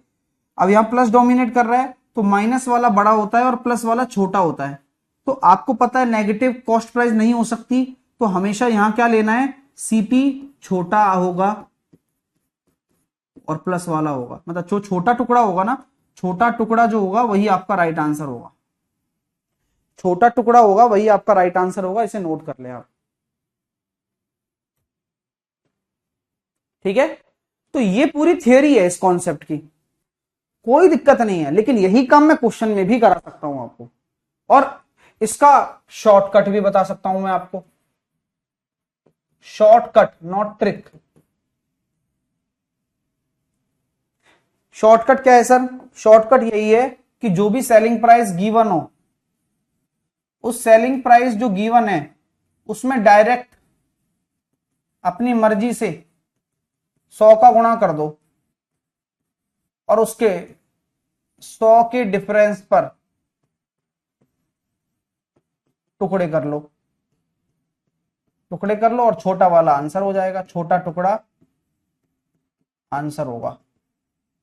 अब यहां प्लस डोमिनेट कर रहा है तो माइनस वाला बड़ा होता है और प्लस वाला छोटा होता है। तो आपको पता है नेगेटिव कॉस्ट प्राइस नहीं हो सकती, तो हमेशा यहां क्या लेना है, सीपी छोटा होगा और प्लस वाला होगा, मतलब जो छोटा टुकड़ा होगा ना, छोटा टुकड़ा जो होगा वही आपका राइट आंसर होगा, छोटा टुकड़ा होगा वही आपका राइट आंसर होगा, इसे नोट कर ले आप। ठीक है, तो ये पूरी थियरी है इस कॉन्सेप्ट की, कोई दिक्कत नहीं है, लेकिन यही काम मैं क्वेश्चन में भी करा सकता हूं आपको, और इसका शॉर्टकट भी बता सकता हूं मैं आपको, शॉर्टकट नॉट ट्रिक। शॉर्टकट क्या है सर, शॉर्टकट यही है कि जो भी सेलिंग प्राइस गिवन हो, उस सेलिंग प्राइस जो गिवन है उसमें डायरेक्ट अपनी मर्जी से 100 का गुणा कर दो और उसके 100 के डिफरेंस पर टुकड़े कर लो, टुकड़े कर लो और छोटा वाला आंसर हो जाएगा, छोटा टुकड़ा आंसर होगा।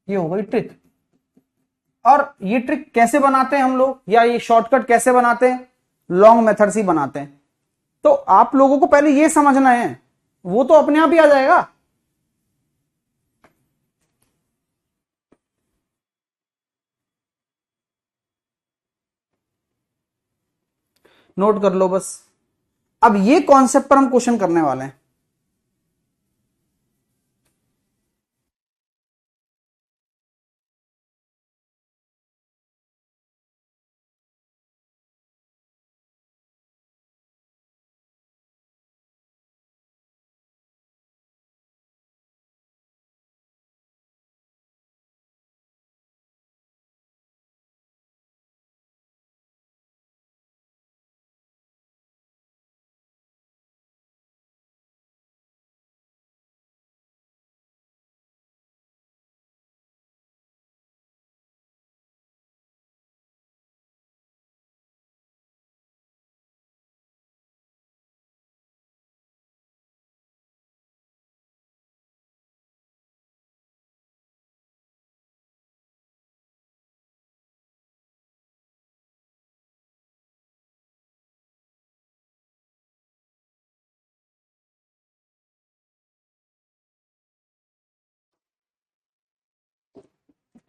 ये हो गई ट्रिक। और ये ट्रिक कैसे बनाते हैं हम लोग, या ये शॉर्टकट कैसे बनाते हैं, लॉन्ग मेथड से बनाते हैं। तो आप लोगों को पहले ये समझना है, वो तो अपने आप ही आ जाएगा। नोट कर लो बस। अब ये कॉन्सेप्ट पर हम क्वेश्चन करने वाले हैं।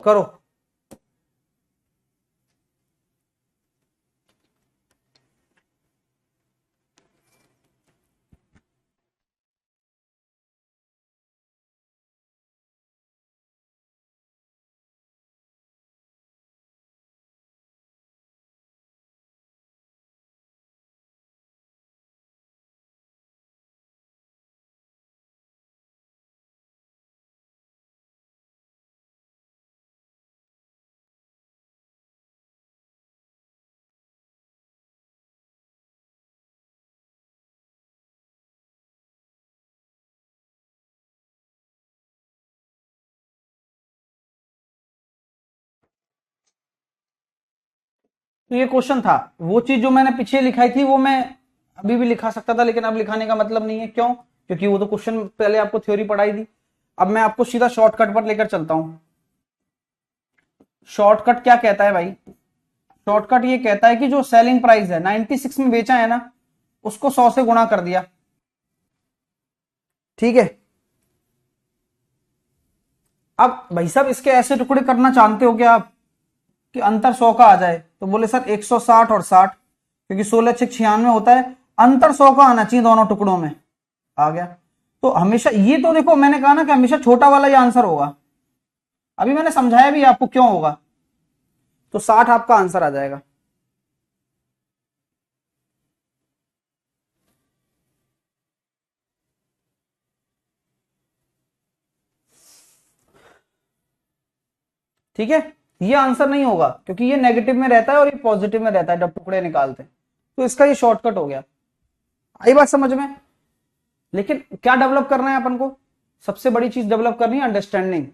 करो। तो ये क्वेश्चन था, वो चीज जो मैंने पीछे लिखाई थी वो मैं अभी भी लिखा सकता था, लेकिन अब लिखाने का मतलब नहीं है। क्यों? क्योंकि वो तो क्वेश्चन पहले आपको थ्योरी पढ़ाई थी। अब मैं आपको सीधा शॉर्टकट पर लेकर चलता हूं। शॉर्टकट क्या कहता है भाई, शॉर्टकट ये कहता है कि जो सेलिंग प्राइस है 96 में बेचा है ना, उसको 100 से गुणा कर दिया। ठीक है, अब भाई साहब इसके ऐसे टुकड़े करना जानते हो क्या आप कि अंतर 100 का आ जाए? तो बोले सर 160 और 60, क्योंकि 16 6 96 होता है, अंतर 100 का आना चाहिए दोनों टुकड़ों में। आ गया। तो हमेशा ये तो देखो, मैंने कहा ना कि हमेशा छोटा वाला ही आंसर होगा। अभी मैंने समझाया भी आपको क्यों होगा। तो 60 आपका आंसर आ जाएगा। ठीक है, ये आंसर नहीं होगा क्योंकि ये नेगेटिव में रहता है और ये पॉजिटिव में रहता है जब टुकड़े निकालते हैं। तो इसका ये शॉर्टकट हो गया। आई बात समझ में? लेकिन क्या डेवलप करना है अपन को? सबसे बड़ी चीज डेवलप करनी है अंडरस्टैंडिंग।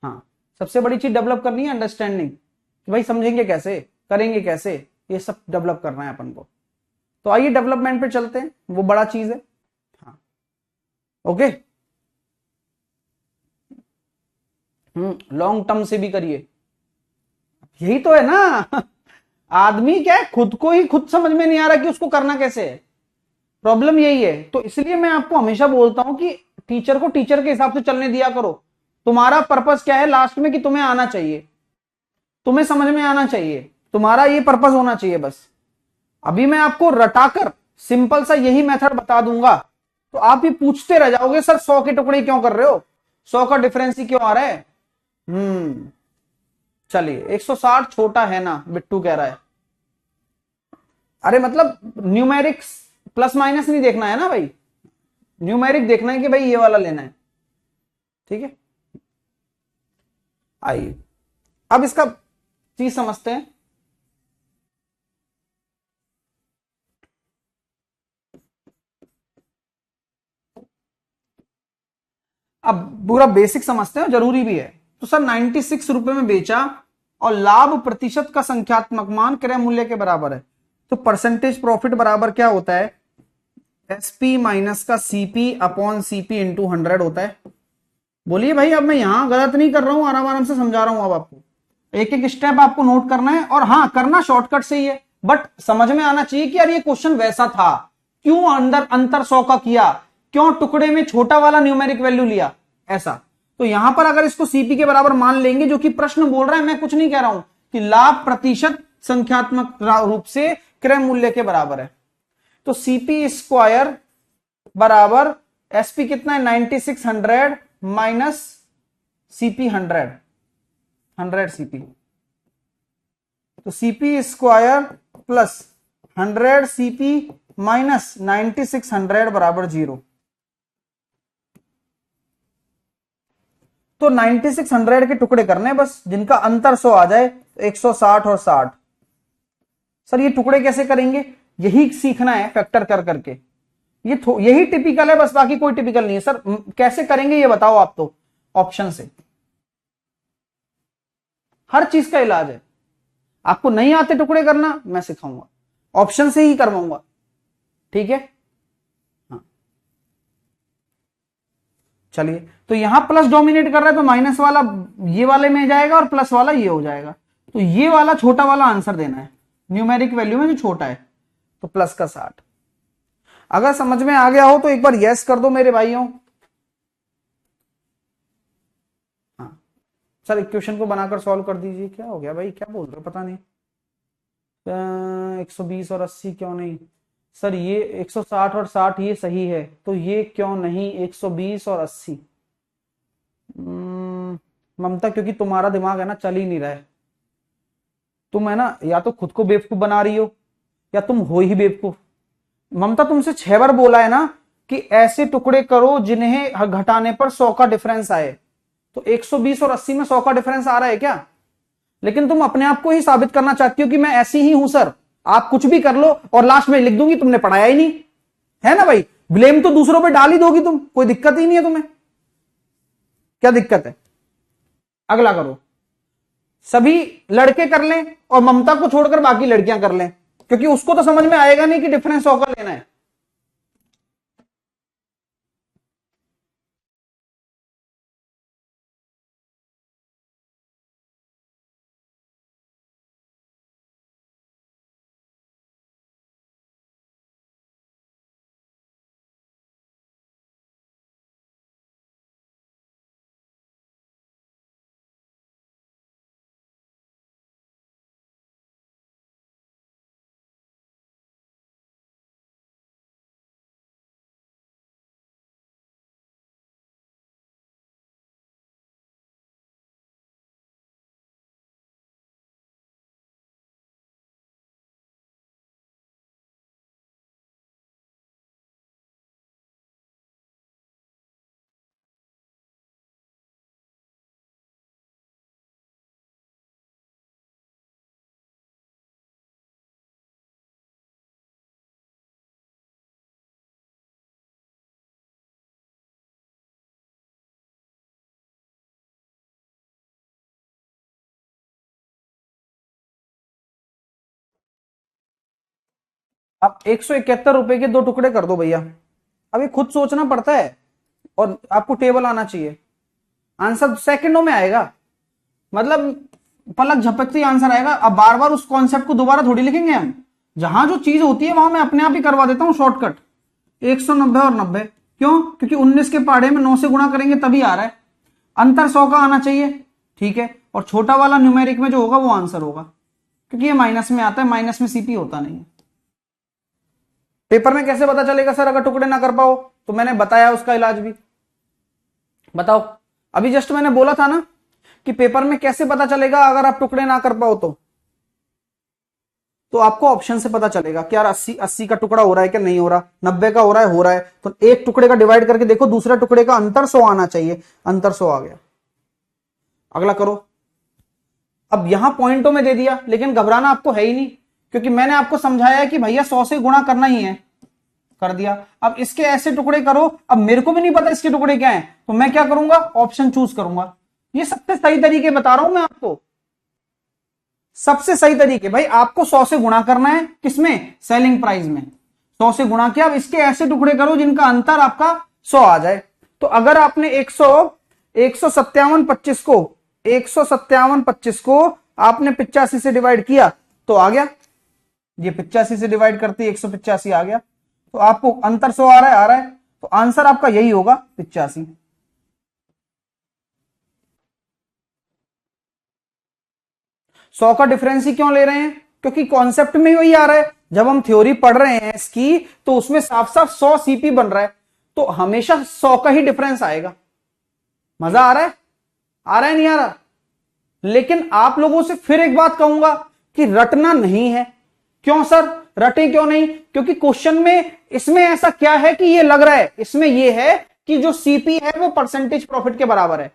हाँ, सबसे बड़ी चीज डेवलप करनी है अंडरस्टैंडिंग, कि भाई समझेंगे कैसे, करेंगे कैसे, ये सब डेवलप करना है अपन को। तो आइए डेवलपमेंट पे चलते हैं, वो बड़ा चीज है। हाँ, ओके। लॉन्ग टर्म से भी करिए, यही तो है ना। आदमी क्या है, खुद को ही खुद समझ में नहीं आ रहा कि उसको करना कैसे है। प्रॉब्लम यही है। तो इसलिए मैं आपको हमेशा बोलता हूं कि टीचर को टीचर के हिसाब से चलने दिया करो। तुम्हारा पर्पस क्या है लास्ट में, कि तुम्हें आना चाहिए, तुम्हें समझ में आना चाहिए, तुम्हारा ये पर्पस होना चाहिए बस। अभी मैं आपको रटाकर सिंपल सा यही मेथड बता दूंगा, तो आप ही पूछते रह जाओगे, सर 100 के टुकड़े क्यों कर रहे हो, 100 का डिफरेंस ही क्यों आ रहा है। चलिए 160 छोटा है ना, बिट्टू कह रहा है। अरे मतलब न्यूमेरिक्स प्लस माइनस नहीं देखना है ना भाई, न्यूमेरिक देखना है कि भाई ये वाला लेना है। ठीक है, आइए अब इसका चीज समझते हैं। अब पूरा बेसिक समझते हैं, जरूरी भी है। तो सर 96 रुपए में बेचा और लाभ प्रतिशत का संख्यात्मक मान क्रय मूल्य के बराबर है, तो परसेंटेज प्रॉफिट बराबर क्या होता है, एसपी माइनस का सीपी अपॉन सीपी इंटू 100 होता है। बोलिए भाई, अब मैं यहां गलत नहीं कर रहा हूं, आराम आराम से समझा रहा हूं। अब आपको एक एक स्टेप आपको नोट करना है, और हाँ करना शॉर्टकट से ही है, बट समझ में आना चाहिए कि यार ये क्वेश्चन वैसा था, क्यों अंदर अंतर 100 का किया, क्यों टुकड़े में छोटा वाला न्यूमेरिक वैल्यू लिया, ऐसा। तो यहां पर अगर इसको सीपी के बराबर मान लेंगे, जो कि प्रश्न बोल रहा है, मैं कुछ नहीं कह रहा हूं, कि लाभ प्रतिशत संख्यात्मक रूप से क्रय मूल्य के बराबर है। तो सीपी स्क्वायर बराबर एसपी कितना है 9600 माइनस सीपी 100 सीपी, तो CP square plus 100 CP minus 9600 बराबर 0। तो 9600 के टुकड़े करने बस, जिनका अंतर 100 आ जाए, तो 160 और 60। सर ये टुकड़े कैसे करेंगे, यही सीखना है फैक्टर कर करके, यही टिपिकल है बस, बाकी कोई टिपिकल नहीं है। सर कैसे करेंगे ये बताओ आप, तो ऑप्शन से हर चीज का इलाज है। आपको नहीं आते टुकड़े करना, मैं सिखाऊंगा, ऑप्शन से ही करवाऊंगा। ठीक है, हाँ चलिए। तो यहां प्लस डोमिनेट कर रहा है, तो माइनस वाला ये वाले में जाएगा और प्लस वाला ये हो जाएगा। तो ये वाला छोटा वाला आंसर देना है, न्यूमेरिक वैल्यू में जो छोटा है, तो प्लस का 60। अगर समझ में आ गया हो तो एक बार यस कर दो मेरे भाइयों। हाँ सर इक्वेशन को बनाकर सॉल्व कर दीजिए। क्या हो गया भाई, क्या बोल रहे हो, पता नहीं। 120 और 80 क्यों नहीं, सर ये 160 और 60 ये सही है, तो ये क्यों नहीं 120 और 80। ममता क्योंकि तुम्हारा दिमाग है ना, चल ही नहीं रहा है। तुम है ना, या तो खुद को बेवकूफ बना रही हो, या तुम हो ही बेवकूफ। ममता तुमसे 6 बार बोला है ना कि ऐसे टुकड़े करो जिन्हें घटाने पर 100 का डिफरेंस आए, तो 120 और 80 में 100 का डिफरेंस आ रहा है क्या। लेकिन तुम अपने आप को ही साबित करना चाहती हो कि मैं ऐसी ही हूं सर, आप कुछ भी कर लो और लास्ट में लिख दूंगी तुमने पढ़ाया ही नहीं, है ना भाई। ब्लेम तो दूसरों पे डाल ही दोगी तुम, कोई दिक्कत ही नहीं है तुम्हें, क्या दिक्कत है। अगला करो, सभी लड़के कर लें और ममता को छोड़कर बाकी लड़कियां कर लें, क्योंकि उसको तो समझ में आएगा नहीं कि डिफरेंस 100 का लेना है। अब 171 रुपए के 2 टुकड़े कर दो भैया। अब ये खुद सोचना पड़ता है, और आपको टेबल आना चाहिए, आंसर सेकंडों में आएगा। मतलब पलक झपकते ही आंसर आएगा। अब बार बार उस कॉन्सेप्ट को दोबारा थोड़ी लिखेंगे हम, जहां जो चीज होती है वहां मैं अपने आप ही करवा देता हूं शॉर्टकट। 190 और 90, क्यों? क्योंकि 19 के पहाड़े में 9 से गुणा करेंगे तभी आ रहा है। अंतर 100 का आना चाहिए, ठीक है, और छोटा वाला न्यूमेरिक में जो होगा वो आंसर होगा, क्योंकि ये माइनस में आता है, माइनस में सीपी होता नहीं है। पेपर में कैसे पता चलेगा सर अगर टुकड़े ना कर पाओ? तो मैंने बताया उसका इलाज भी। बताओ, अभी जस्ट मैंने बोला था ना कि पेपर में कैसे पता चलेगा अगर आप टुकड़े ना कर पाओ तो आपको ऑप्शन से पता चलेगा कि यार 80 का टुकड़ा हो रहा है कि नहीं हो रहा, 90 का हो रहा है, तो एक टुकड़े का डिवाइड करके देखो, दूसरा टुकड़े का अंतर 100 आना चाहिए, अंतर 100 आ गया। अगला करो। अब यहां पॉइंटों में दे दिया, लेकिन घबराना आपको है ही नहीं, क्योंकि मैंने आपको समझाया है कि भैया 100 से गुणा करना ही है, कर दिया। अब इसके ऐसे टुकड़े करो, अब मेरे को भी नहीं पता इसके टुकड़े क्या है, तो मैं क्या करूंगा, ऑप्शन चूज करूंगा। ये सबसे सही तरीके बता रहा हूं मैं आपको, सबसे सही तरीके। भाई आपको 100 से गुणा करना है, किसमें? सेलिंग प्राइस में। 100 से गुणा किया, अब इसके ऐसे टुकड़े करो जिनका अंतर आपका 100 आ जाए। तो अगर आपने 157.25 को 157.25 को आपने 85 से डिवाइड किया तो आ गया, ये 85 से डिवाइड करते 185 आ गया, तो आपको अंतर 100 आ रहा है, तो आंसर आपका यही होगा 85। 100 का डिफरेंस ही क्यों ले रहे हैं? क्योंकि कॉन्सेप्ट में वही आ रहा है, जब हम थ्योरी पढ़ रहे हैं इसकी तो उसमें साफ साफ 100 सीपी बन रहा है, तो हमेशा 100 का ही डिफरेंस आएगा। मजा आ रहा है? आ रहा है नहीं आ रहा? लेकिन आप लोगों से फिर एक बात कहूंगा कि रटना नहीं है। क्यों सर रटे क्यों नहीं? क्योंकि क्वेश्चन में इसमें ऐसा क्या है कि ये लग रहा है, इसमें ये है कि जो सीपी है वो परसेंटेज प्रॉफिट के बराबर है,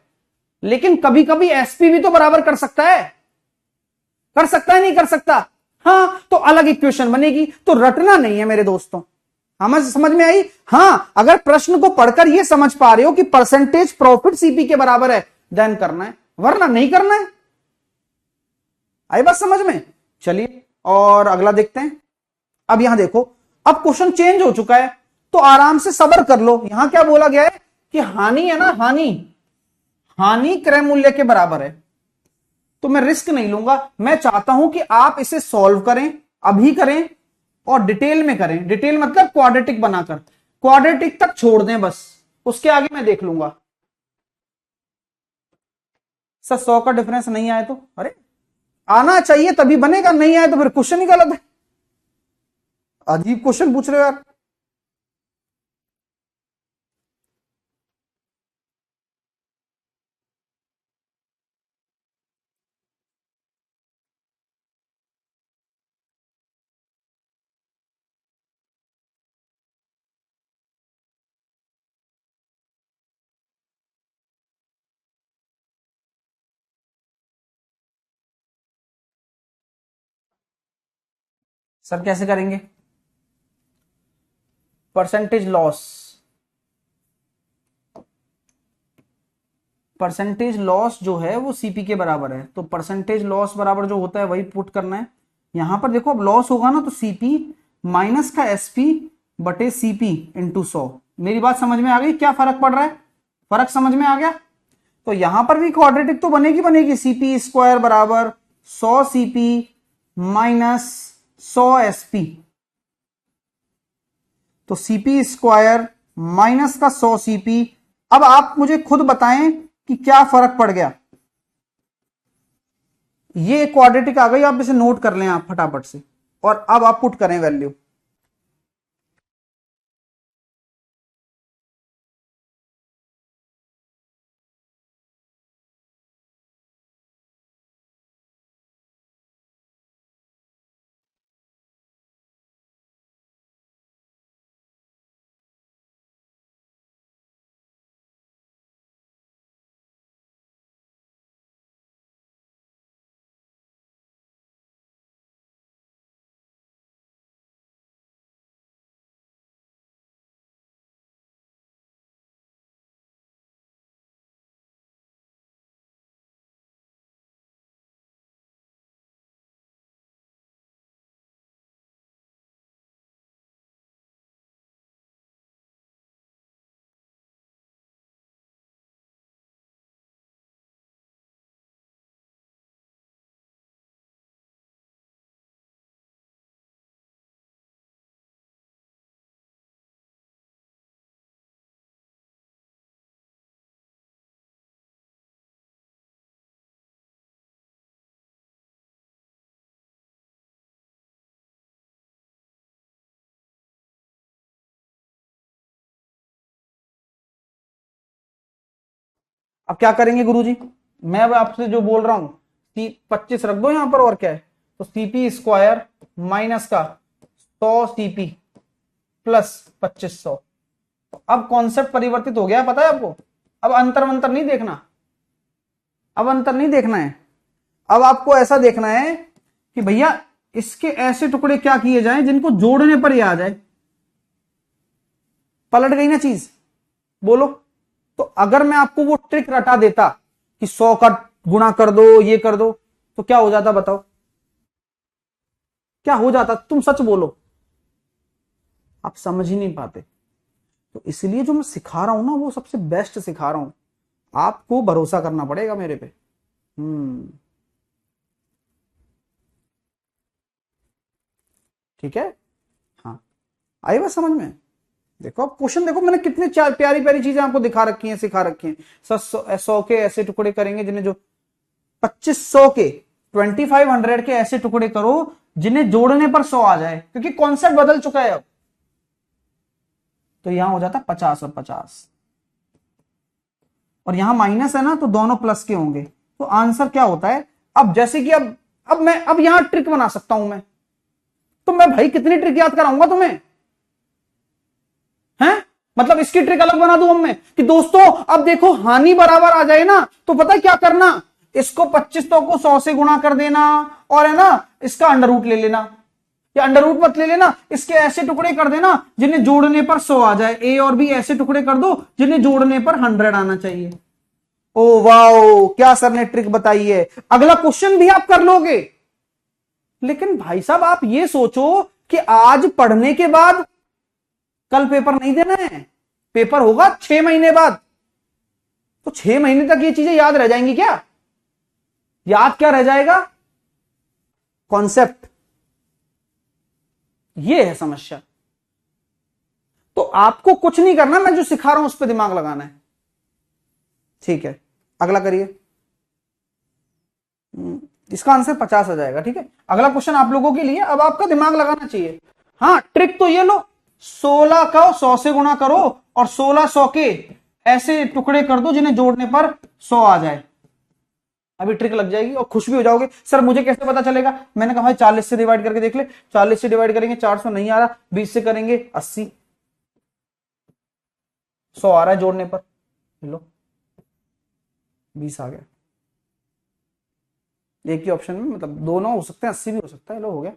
लेकिन कभी कभी एसपी भी तो बराबर कर सकता है, कर सकता है नहीं कर सकता? हाँ, तो अलग इक्वेशन बनेगी। तो रटना नहीं है मेरे दोस्तों, समझ में आई? हां, अगर प्रश्न को पढ़कर यह समझ पा रहे हो कि परसेंटेज प्रॉफिट सीपी के बराबर है, देन करना है, वरना नहीं करना है। आई बात समझ में? चलिए और अगला देखते हैं। अब यहां देखो, अब क्वेश्चन चेंज हो चुका है, तो आराम से सब्र कर लो। यहां क्या बोला गया है कि हानि है ना, हानि, हानि क्रय मूल्य के बराबर है, तो मैं रिस्क नहीं लूंगा। मैं चाहता हूं कि आप इसे सॉल्व करें, अभी करें, और डिटेल में करें। डिटेल मतलब क्वाड्रेटिक बनाकर, क्वाड्रेटिक तक छोड़ दें बस, उसके आगे मैं देख लूंगा। सर 100 का डिफरेंस नहीं आए तो? अरे आना चाहिए तभी बनेगा, नहीं आए तो फिर क्वेश्चन ही गलत है। अजीब क्वेश्चन पूछ रहे हो यार। सर कैसे करेंगे? परसेंटेज लॉस, परसेंटेज लॉस जो है वो सीपी के बराबर है, तो परसेंटेज लॉस बराबर जो होता है वही पुट करना है। यहां पर देखो, अब लॉस होगा ना तो सीपी माइनस का एसपी बटे सीपी इंटू 100। मेरी बात समझ में आ गई? क्या फर्क पड़ रहा है? फर्क समझ में आ गया? तो यहां पर भी क्वाड्रेटिक तो बनेगी बनेगी, सीपी स्क्वायर बराबर 100 सीपी माइनस 100 एसपी, तो सीपी स्क्वायर माइनस का 100 सीपी। अब आप मुझे खुद बताएं कि क्या फर्क पड़ गया। ये क्वाड्रेटिक आ गई, आप इसे नोट कर लें आप फटाफट से, और अब आप पुट करें वैल्यू। अब क्या करेंगे गुरुजी, मैं अब आपसे जो बोल रहा हूं, 25 रख दो यहां पर, और क्या है, तो सीपी स्क्वायर माइनस का 100 सीपी प्लस 2500। अब कॉन्सेप्ट परिवर्तित हो गया, पता है आपको। अब अंतर मंतर नहीं देखना, अब अंतर नहीं देखना है। अब आपको ऐसा देखना है कि भैया इसके ऐसे टुकड़े क्या किए जाएं जिनको जोड़ने पर ही आ जाए। पलट गई ना चीज, बोलो। तो अगर मैं आपको वो ट्रिक रटा देता कि 100 का गुणा कर दो, ये कर दो, तो क्या हो जाता बताओ, क्या हो जाता, तुम सच बोलो। आप समझ ही नहीं पाते। तो इसलिए जो मैं सिखा रहा हूं ना, वो सबसे बेस्ट सिखा रहा हूं। आपको भरोसा करना पड़ेगा मेरे पे। ठीक है। हाँ, आई बात समझ में। देखो अब क्वेश्चन देखो, मैंने कितने चार प्यारी प्यारी चीजें आपको दिखा रखी हैं, सिखा रखी हैं। सर 100 के ऐसे टुकड़े करेंगे जिन्हें जो 2500 के 2500 के ऐसे टुकड़े करो जिन्हें जोड़ने पर 100 आ जाए, क्योंकि कॉन्सेप्ट बदल चुका है अब। तो यहां हो जाता 50 और 50, और यहां माइनस है ना, तो दोनों प्लस के होंगे। तो आंसर क्या होता है, अब जैसे कि अब मैं अब यहां ट्रिक बना सकता हूं मैं। तो मैं भाई कितनी ट्रिक याद कराऊंगा तुम्हें, हैं। मतलब इसकी ट्रिक अलग बना दूं अब मैं कि दोस्तों अब देखो हानि बराबर आ जाए ना, तो पता है क्या करना, इसको 2500 को 100 से गुणा कर देना, और है ना इसका अंडर रूट ले लेना, या अंडर रूट मत ले लेना, इसके ऐसे टुकड़े कर देना जिन्हें जोड़ने पर 100 आ जाए। ए और बी ऐसे टुकड़े कर दो जिन्हें जोड़ने पर 100 आना चाहिए। ओ वाओ, क्या सर ने ट्रिक बताई है। अगला क्वेश्चन भी आप कर लोगे, लेकिन भाई साहब आप ये सोचो कि आज पढ़ने के बाद कल पेपर नहीं देना है, पेपर होगा 6 महीने बाद। तो 6 महीने तक ये चीजें याद रह जाएंगी क्या, याद क्या रह जाएगा, कॉन्सेप्ट। ये है समस्या। तो आपको कुछ नहीं करना, मैं जो सिखा रहा हूं उस पर दिमाग लगाना है। ठीक है, अगला करिए। इसका आंसर 50 आ जाएगा। ठीक है, अगला क्वेश्चन आप लोगों के लिए, अब आपका दिमाग लगाना चाहिए। हाँ, ट्रिक तो ये लो, 16 का 100 से गुणा करो और 1600 के ऐसे टुकड़े कर दो जिन्हें जोड़ने पर 100 आ जाए। अभी ट्रिक लग जाएगी और खुश भी हो जाओगे। सर मुझे कैसे पता चलेगा, मैंने कहा भाई 40 से डिवाइड करके देख ले। 40 से डिवाइड करेंगे 400 नहीं आ रहा, 20 से करेंगे 80, 100 आ रहा है जोड़ने पर, लो 20 आ गया। एक ही ऑप्शन में, मतलब दोनों हो सकते हैं, 80 भी हो सकता है, लो हो गया।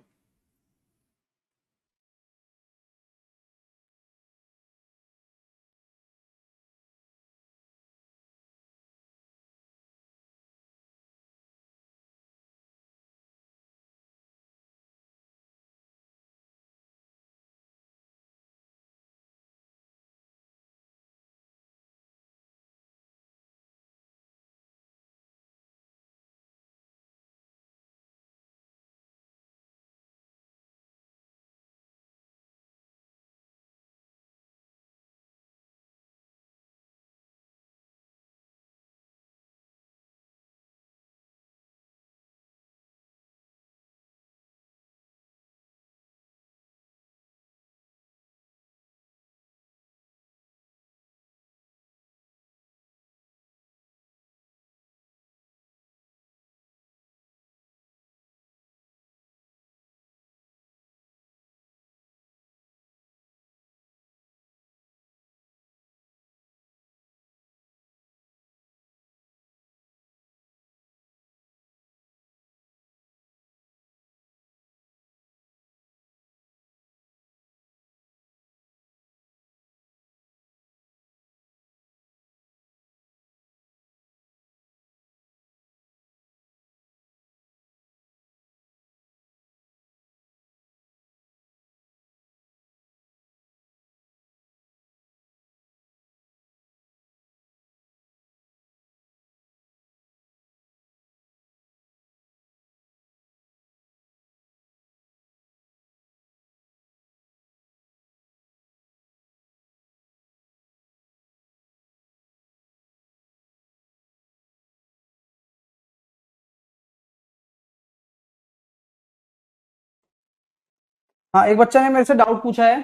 हाँ, एक बच्चा ने मेरे से डाउट पूछा है,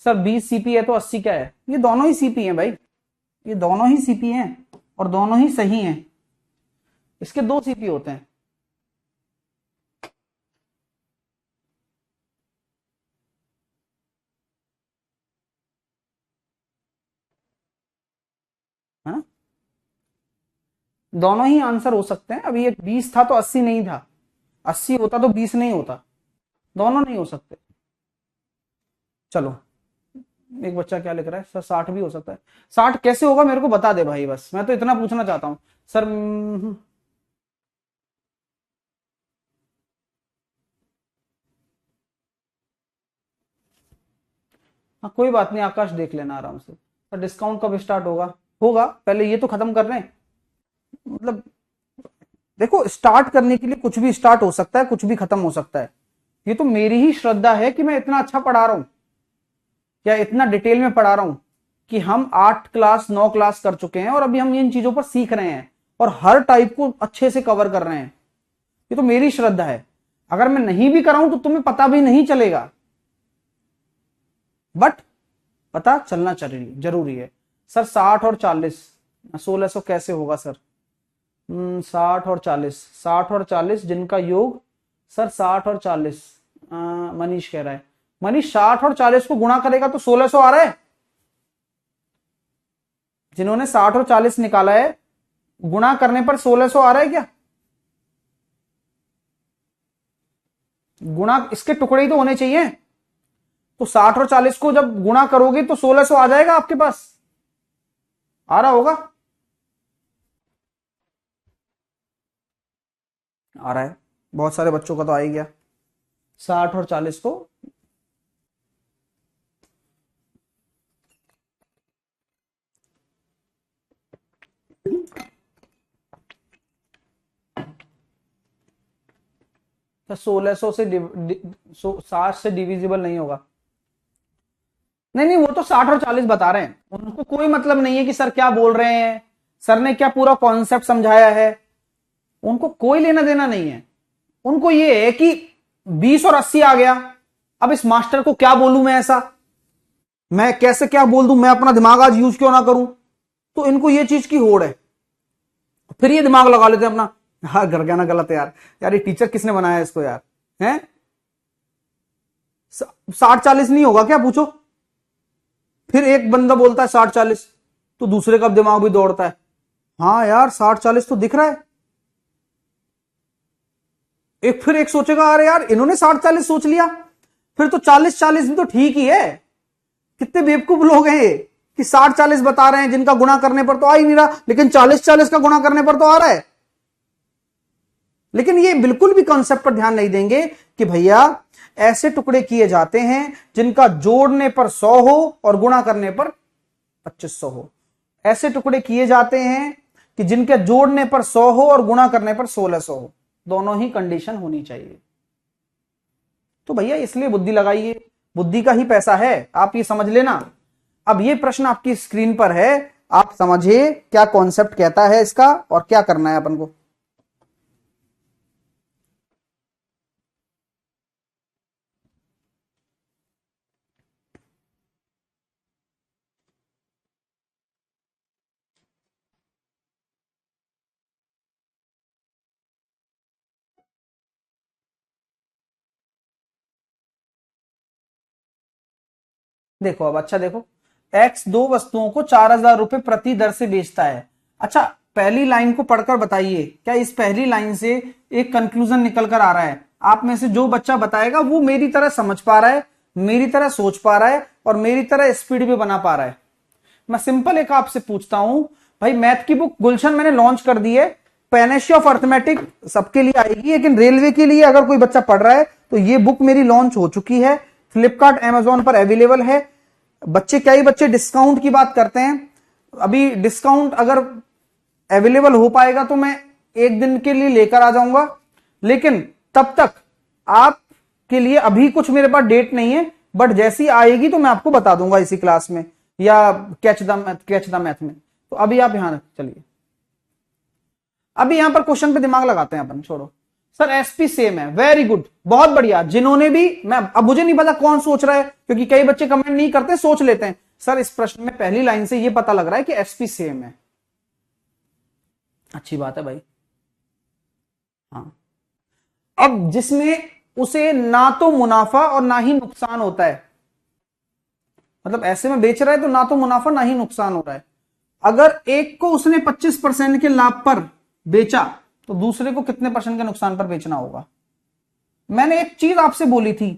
सर 20 सीपी है तो 80 क्या है। ये दोनों ही सीपी हैं भाई, ये दोनों ही सीपी हैं। और दोनों ही सही हैं। इसके 2 सीपी होते हैं। है ना? दोनों ही आंसर हो सकते हैं। अभी ये 20 था तो 80 नहीं था, 80 होता तो 20 नहीं होता, दोनों नहीं हो सकते। चलो, एक बच्चा क्या लिख रहा है, सर 60 भी हो सकता है। 60 कैसे होगा मेरे को बता दे भाई, बस मैं तो इतना पूछना चाहता हूं सर। हाँ कोई बात नहीं आकाश, देख लेना आराम से। सर डिस्काउंट कब स्टार्ट होगा? होगा, पहले ये तो खत्म कर रहे हैं। मतलब देखो, स्टार्ट करने के लिए कुछ भी स्टार्ट हो सकता है, कुछ भी खत्म हो सकता है। ये तो मेरी ही श्रद्धा है कि मैं इतना अच्छा पढ़ा रहा हूं, या इतना डिटेल में पढ़ा रहा हूं कि हम 8 क्लास 9 क्लास कर चुके हैं और अभी हम इन चीजों पर सीख रहे हैं और हर टाइप को अच्छे से कवर कर रहे हैं। ये तो मेरी श्रद्धा है। अगर मैं नहीं भी कराऊं तो तुम्हें पता भी नहीं चलेगा, बट पता चलना जरूरी है। सर 60 और 40, 1600 कैसे होगा सर? 60 और 40 जिनका योग, सर 60 और 40, मनीष कह रहा है। मनीष 60 और 40 को गुणा करेगा तो 1600 आ रहा है। जिन्होंने 60 और 40 निकाला है, गुणा करने पर 1600 आ रहा है क्या? गुणा इसके टुकड़े ही तो होने चाहिए। तो 60 और 40 को जब गुणा करोगे तो 1600 आ जाएगा आपके पास, आ रहा होगा? आ रहा है, बहुत सारे बच्चों का तो आ ही गया। 60 और 40 को तो 1600 से 60 से डिविजिबल नहीं होगा। नहीं नहीं, वो तो 60 और 40 बता रहे हैं, उनको कोई मतलब नहीं है कि सर क्या बोल रहे हैं, सर ने क्या पूरा कॉन्सेप्ट समझाया है, उनको कोई लेना देना नहीं है। उनको ये है कि 20 और 80 आ गया, अब इस मास्टर को क्या बोलूं मैं, ऐसा मैं कैसे क्या बोल दूं, मैं अपना दिमाग आज यूज क्यों ना करूं। तो इनको ये चीज की होड़ है, फिर ये दिमाग लगा लेते हैं अपना। हाँ घर गया ना, गलत है यार, यार ये टीचर किसने बनाया इसको यार, हैं? 60-40 नहीं होगा क्या पूछो? फिर एक बंदा बोलता है 60-40, तो दूसरे का दिमाग भी दौड़ता है, हाँ यार 60-40 तो दिख रहा है। फिर एक सोचेगा अरे यार इन्होंने 60-40 सोच लिया, फिर तो 40-40 भी तो ठीक ही है। कितने बेवकूफ लोग हैं ये कि 60-40 बता रहे हैं जिनका गुणा करने पर तो आ ही नहीं रहा, लेकिन 40-40 का गुणा करने पर तो आ रहा है। लेकिन ये बिल्कुल भी कॉन्सेप्ट पर ध्यान नहीं देंगे कि भैया ऐसे टुकड़े किए जाते हैं जिनका जोड़ने पर 100 हो और गुणा करने पर 2500 हो। ऐसे टुकड़े किए जाते हैं कि जिनके जोड़ने पर 100 हो और गुणा करने पर 1600 हो, दोनों ही कंडीशन होनी चाहिए। तो भैया इसलिए बुद्धि लगाइए, बुद्धि का ही पैसा है, आप ये समझ लेना। अब ये प्रश्न आपकी स्क्रीन पर है, आप समझिए क्या कॉन्सेप्ट कहता है इसका और क्या करना है अपन को। देखो अब अच्छा देखो, एक्स 2 वस्तुओं को 4000 रुपए प्रति दर से बेचता है। अच्छा पहली लाइन को पढ़कर बताइए, क्या इस पहली लाइन से एक कंक्लूजन निकल कर आ रहा है? आप में से जो बच्चा बताएगा वो मेरी तरह समझ पा रहा है, मेरी तरह सोच पा रहा है और मेरी तरह स्पीड भी बना पा रहा है। मैं सिंपल एक आपसे पूछता हूं भाई, मैथ की बुक गुलशन मैंने लॉन्च कर दी है, पेनेशी ऑफ अर्थमेटिक सबके लिए आएगी, लेकिन रेलवे के लिए अगर कोई बच्चा पढ़ रहा है तो ये बुक मेरी लॉन्च हो चुकी है, फ्लिपकार्ट अमेजोन पर अवेलेबल है। बच्चे कई बच्चे डिस्काउंट की बात करते हैं, अभी डिस्काउंट अगर अवेलेबल हो पाएगा तो मैं एक दिन के लिए लेकर आ जाऊंगा, लेकिन तब तक आपके लिए अभी कुछ मेरे पास डेट नहीं है, बट जैसी आएगी तो मैं आपको बता दूंगा इसी क्लास में या कैच द मैथ में। तो अभी आप यहां चलिए, अभी यहां पर क्वेश्चन पे दिमाग लगाते हैं अपन, छोड़ो। सर एसपी सेम है, वेरी गुड, बहुत बढ़िया। जिन्होंने भी, मैं अब मुझे नहीं पता कौन सोच रहा है क्योंकि कई बच्चे कमेंट नहीं करते, सोच लेते हैं। सर इस प्रश्न में पहली लाइन से ये पता लग रहा है कि एसपी सेम है, अच्छी बात है भाई। हाँ, अब जिसमें उसे ना तो मुनाफा और ना ही नुकसान होता है, मतलब ऐसे में बेच रहा है तो ना तो मुनाफा ना ही नुकसान हो रहा है। अगर एक को उसने 25% के लाभ पर बेचा तो दूसरे को कितने परसेंट के नुकसान पर बेचना होगा? मैंने एक चीज आपसे बोली थी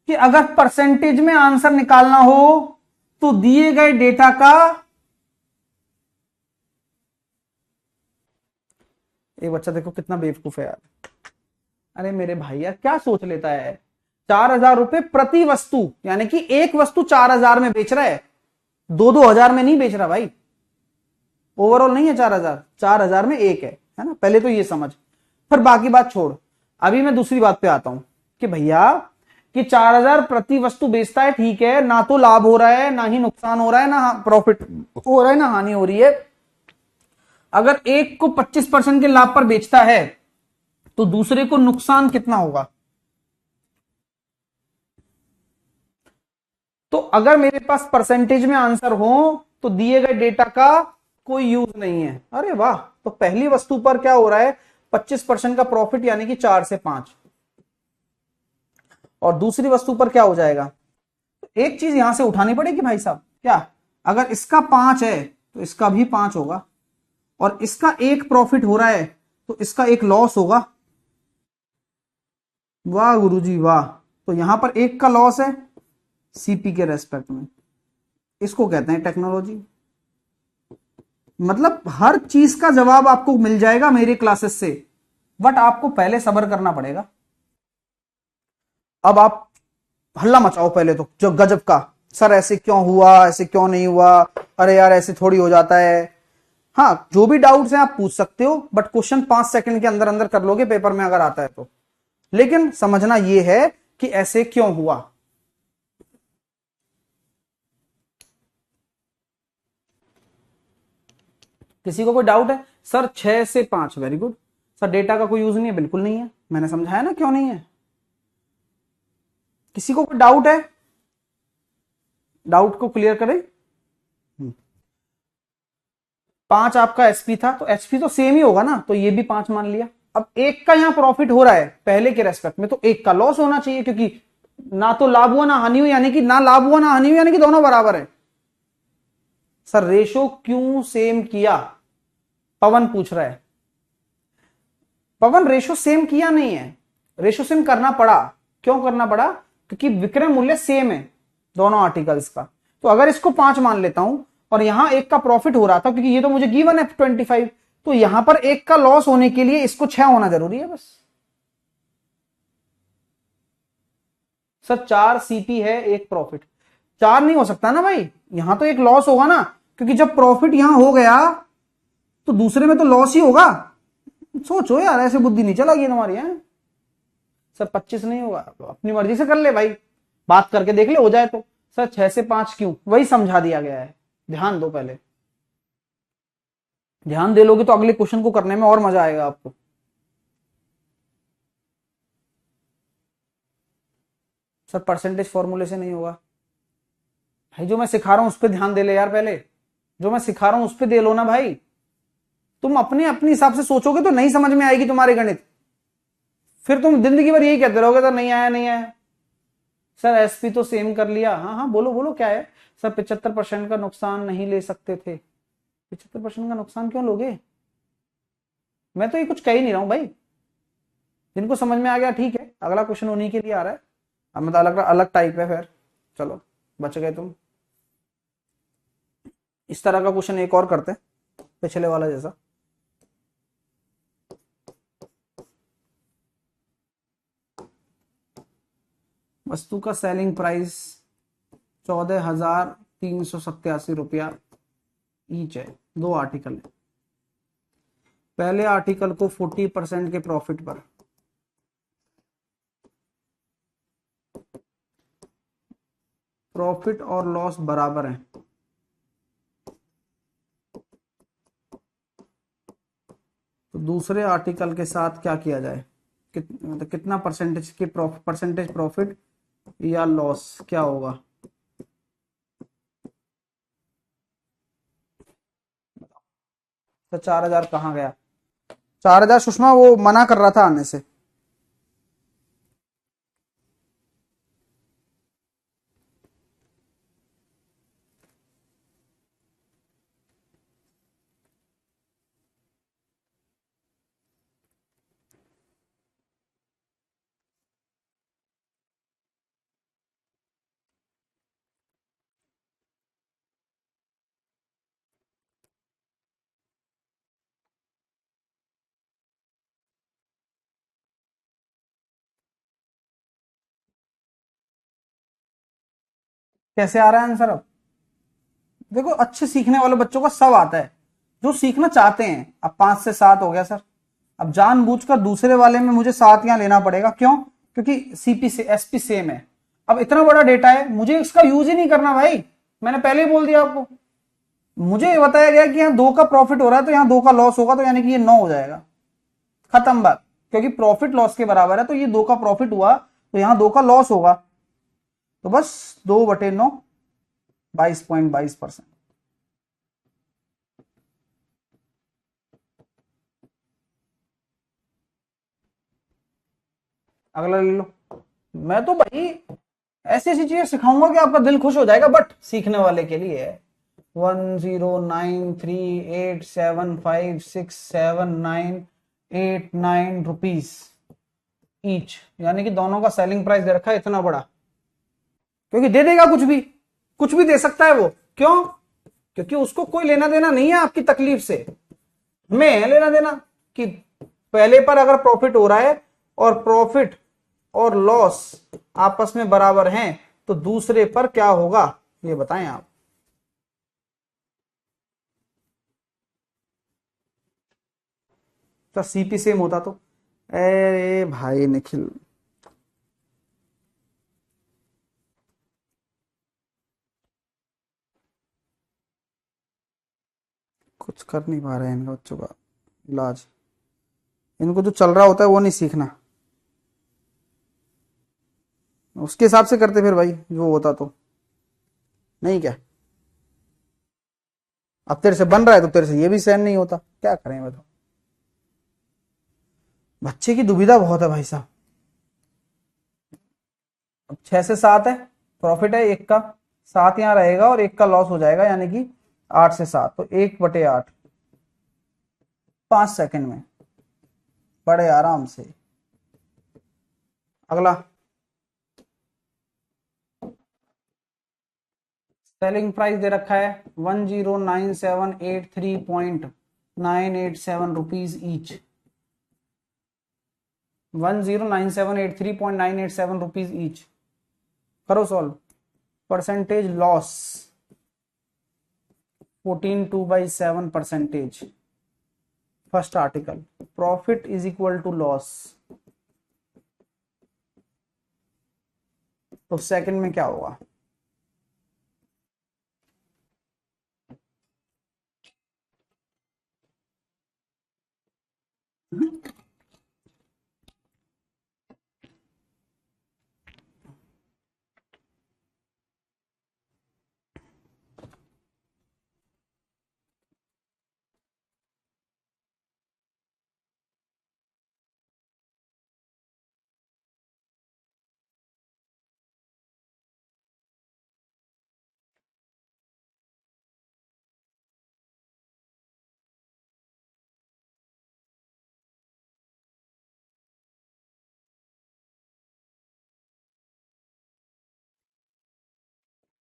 कि अगर परसेंटेज में आंसर निकालना हो तो दिए गए डेटा का, एक बच्चा देखो कितना बेवकूफ है यार। अरे मेरे भाई यार क्या सोच लेता है, 4,000 रुपए प्रति वस्तु, यानी कि एक वस्तु 4,000 में बेच रहा है, 2-2 हजार में नहीं बेच रहा भाई। ओवरऑल नहीं है 4,000, 4,000 में एक है ना, पहले तो ये समझ। फिर बाकी बात छोड़, अभी मैं दूसरी बात पे आता हूं कि भैया कि 4,000 प्रति वस्तु बेचता है, ठीक है, ना तो लाभ हो रहा है ना ही नुकसान हो रहा है, ना प्रॉफिट हो रहा है ना हानि हो रही है। अगर एक को 25% के लाभ पर बेचता है तो दूसरे को नुकसान कितना होगा? तो अगर मेरे पास परसेंटेज में आंसर हो तो दिए गए डेटा का कोई यूज नहीं है। अरे वाह, तो पहली वस्तु पर क्या हो रहा है, 25% का प्रॉफिट यानी कि 4 से 5, और दूसरी वस्तु पर क्या हो जाएगा? तो एक चीज यहां से उठानी पड़ेगी भाई साहब, क्या अगर इसका 5 है तो इसका भी 5 होगा, और इसका एक प्रॉफिट हो रहा है तो इसका एक लॉस होगा। वाह गुरुजी वाह, तो यहां पर एक का लॉस है सीपी के रेस्पेक्ट में, इसको कहते हैं टेक्नोलॉजी। मतलब हर चीज का जवाब आपको मिल जाएगा मेरे क्लासेस से, बट आपको पहले सब्र करना पड़ेगा। अब आप हल्ला मचाओ पहले तो जो गजब का, सर ऐसे क्यों हुआ, ऐसे क्यों नहीं हुआ, अरे यार ऐसे थोड़ी हो जाता है। हाँ, जो भी डाउट्स हैं आप पूछ सकते हो, बट क्वेश्चन 5 सेकंड के अंदर अंदर कर लोगे पेपर में अगर आता है तो। लेकिन समझना यह है कि ऐसे क्यों हुआ। किसी को कोई डाउट है? सर 6 से 5, वेरी गुड। सर डेटा का कोई यूज नहीं है, बिल्कुल नहीं है, मैंने समझाया ना क्यों नहीं है। किसी को कोई डाउट है? डाउट को क्लियर करें। 5 आपका एसपी था, तो एचपी तो सेम ही होगा ना, तो ये भी 5 मान लिया। अब एक का यहां प्रॉफिट हो रहा है पहले के रेस्पेक्ट में, तो एक का लॉस होना चाहिए, क्योंकि ना तो लाभ हुआ ना हानि हुई, यानी कि ना लाभ हुआ ना हानि हुई, यानी कि दोनों बराबर है। सर रेशो क्यों सेम किया, पवन पूछ रहा है। पवन रेशो सेम किया नहीं है, रेशो सेम करना पड़ा। क्यों करना पड़ा? क्योंकि विक्रय मूल्य सेम है दोनों आर्टिकल्स का। तो अगर इसको 5 मान लेता हूं और यहां एक का प्रॉफिट हो रहा था, क्योंकि ये तो मुझे गिवन है 25, तो यहां पर एक का लॉस होने के लिए इसको 6 होना जरूरी है बस। सर 4 सीपी है, एक प्रॉफिट, 4 नहीं हो सकता ना भाई, यहां तो एक लॉस होगा ना, क्योंकि जब प्रॉफिट यहां हो गया तो दूसरे में तो लॉस ही होगा। सोचो यार, ऐसे बुद्धि नहीं चलागी तुम्हारी है। सर 25 नहीं होगा, तो अपनी मर्जी से कर ले भाई, बात करके देख ले हो जाए तो। सर 6 से 5 क्यों, वही समझा दिया गया है, ध्यान दो पहले। ध्यान दे लोगे तो अगले क्वेश्चन को करने में और मजा आएगा आपको। सर परसेंटेज फॉर्मूले से नहीं होगा भाई, जो मैं सिखा रहा हूं उस पर ध्यान दे ले यार पहले, जो मैं सिखा रहा हूं उस पर दे लो ना भाई। तुम अपने अपने हिसाब से सोचोगे तो नहीं समझ में आएगी तुम्हारे गणित, फिर तुम जिंदगी भर यही कहते रहोगे सर नहीं आया नहीं आया। सर एसपी तो सेम कर लिया, हाँ हाँ बोलो बोलो क्या है। सर 75% का नुकसान नहीं ले सकते थे, 75% का नुकसान क्यों लोगे? मैं तो ये कुछ कह ही नहीं रहा हूं भाई, जिनको समझ में आ गया ठीक है, अगला क्वेश्चन उन्हीं के लिए आ रहा है। अब मतलब अलग अलग टाइप है फिर, चलो बच गए तुम। इस तरह का क्वेश्चन एक और करते हैं पिछले वाला जैसा। वस्तु का सेलिंग प्राइस 14,387 रुपया ईच है, 2 आर्टिकल है। पहले आर्टिकल को 40% के प्रॉफिट पर, प्रॉफिट और लॉस बराबर है, तो दूसरे आर्टिकल के साथ क्या किया जाए, मतलब कितना परसेंटेज के परसेंटेज प्रॉफिट या लॉस क्या होगा? तो 4,000 कहाँ गया, 4000 सुषमा वो मना कर रहा था आने से। कैसे आ रहा है आंसर अब? देखो, अच्छे सीखने वाले बच्चों का सब आता है, जो सीखना चाहते हैं। अब 5 से 7 हो गया सर। अब जानबूझकर दूसरे वाले में मुझे 7 यहां लेना पड़ेगा, क्यों? क्योंकि सीपी से एसपी सेम है। अब इतना बड़ा डेटा है, मुझे इसका यूज ही नहीं करना भाई। मैंने पहले ही बोल दिया आपको। मुझे बताया गया कि यहाँ 2 का प्रॉफिट हो रहा है तो यहाँ 2 का लॉस होगा, तो यानी कि ये 9 हो जाएगा। खत्म बात। क्योंकि प्रॉफिट लॉस के बराबर है, तो ये 2 का प्रॉफिट हुआ तो यहाँ 2 का लॉस होगा। तो बस 2/9, 22.22%। अगला ले लो। मैं तो भाई ऐसी ऐसी चीजें सिखाऊंगा कि आपका दिल खुश हो जाएगा, बट सीखने वाले के लिए है। 10938767989 ईच, यानी कि दोनों का सेलिंग प्राइस दे रखा है इतना बड़ा। क्योंकि दे देगा कुछ भी दे सकता है वो। क्यों? क्योंकि उसको कोई लेना देना नहीं है आपकी तकलीफ से। हमें है लेना देना कि पहले पर अगर प्रॉफिट हो रहा है और प्रॉफिट और लॉस आपस में बराबर हैं, तो दूसरे पर क्या होगा ये बताएं आप। तो सीपी सेम होता तो, अरे भाई निखिल, कुछ कर नहीं पा रहे हैं इनका बच्चों का इलाज। इनको जो चल रहा होता है वो नहीं सीखना, उसके हिसाब से करते फिर भाई जो होता तो। नहीं क्या? अब तेरे से बन रहा है तो तेरे से ये भी सहन नहीं होता, क्या करें बताओ। बच्चे की दुविधा बहुत है भाई साहब। अब 6 से 7 है, प्रॉफिट है 1 का, 7 यहाँ रहेगा और 1 का लॉस हो जाएगा, यानी कि 8 से 7, तो 1/8, 5 सेकंड में, बड़े आराम से। अगला, सेलिंग प्राइस दे रखा है 1097830.987 रुपीज ईच। 1097830.987 rupees each. करो solve. Percentage loss 14/2/7%। First article, profit is equal to loss, तो सेकंड में क्या होगा?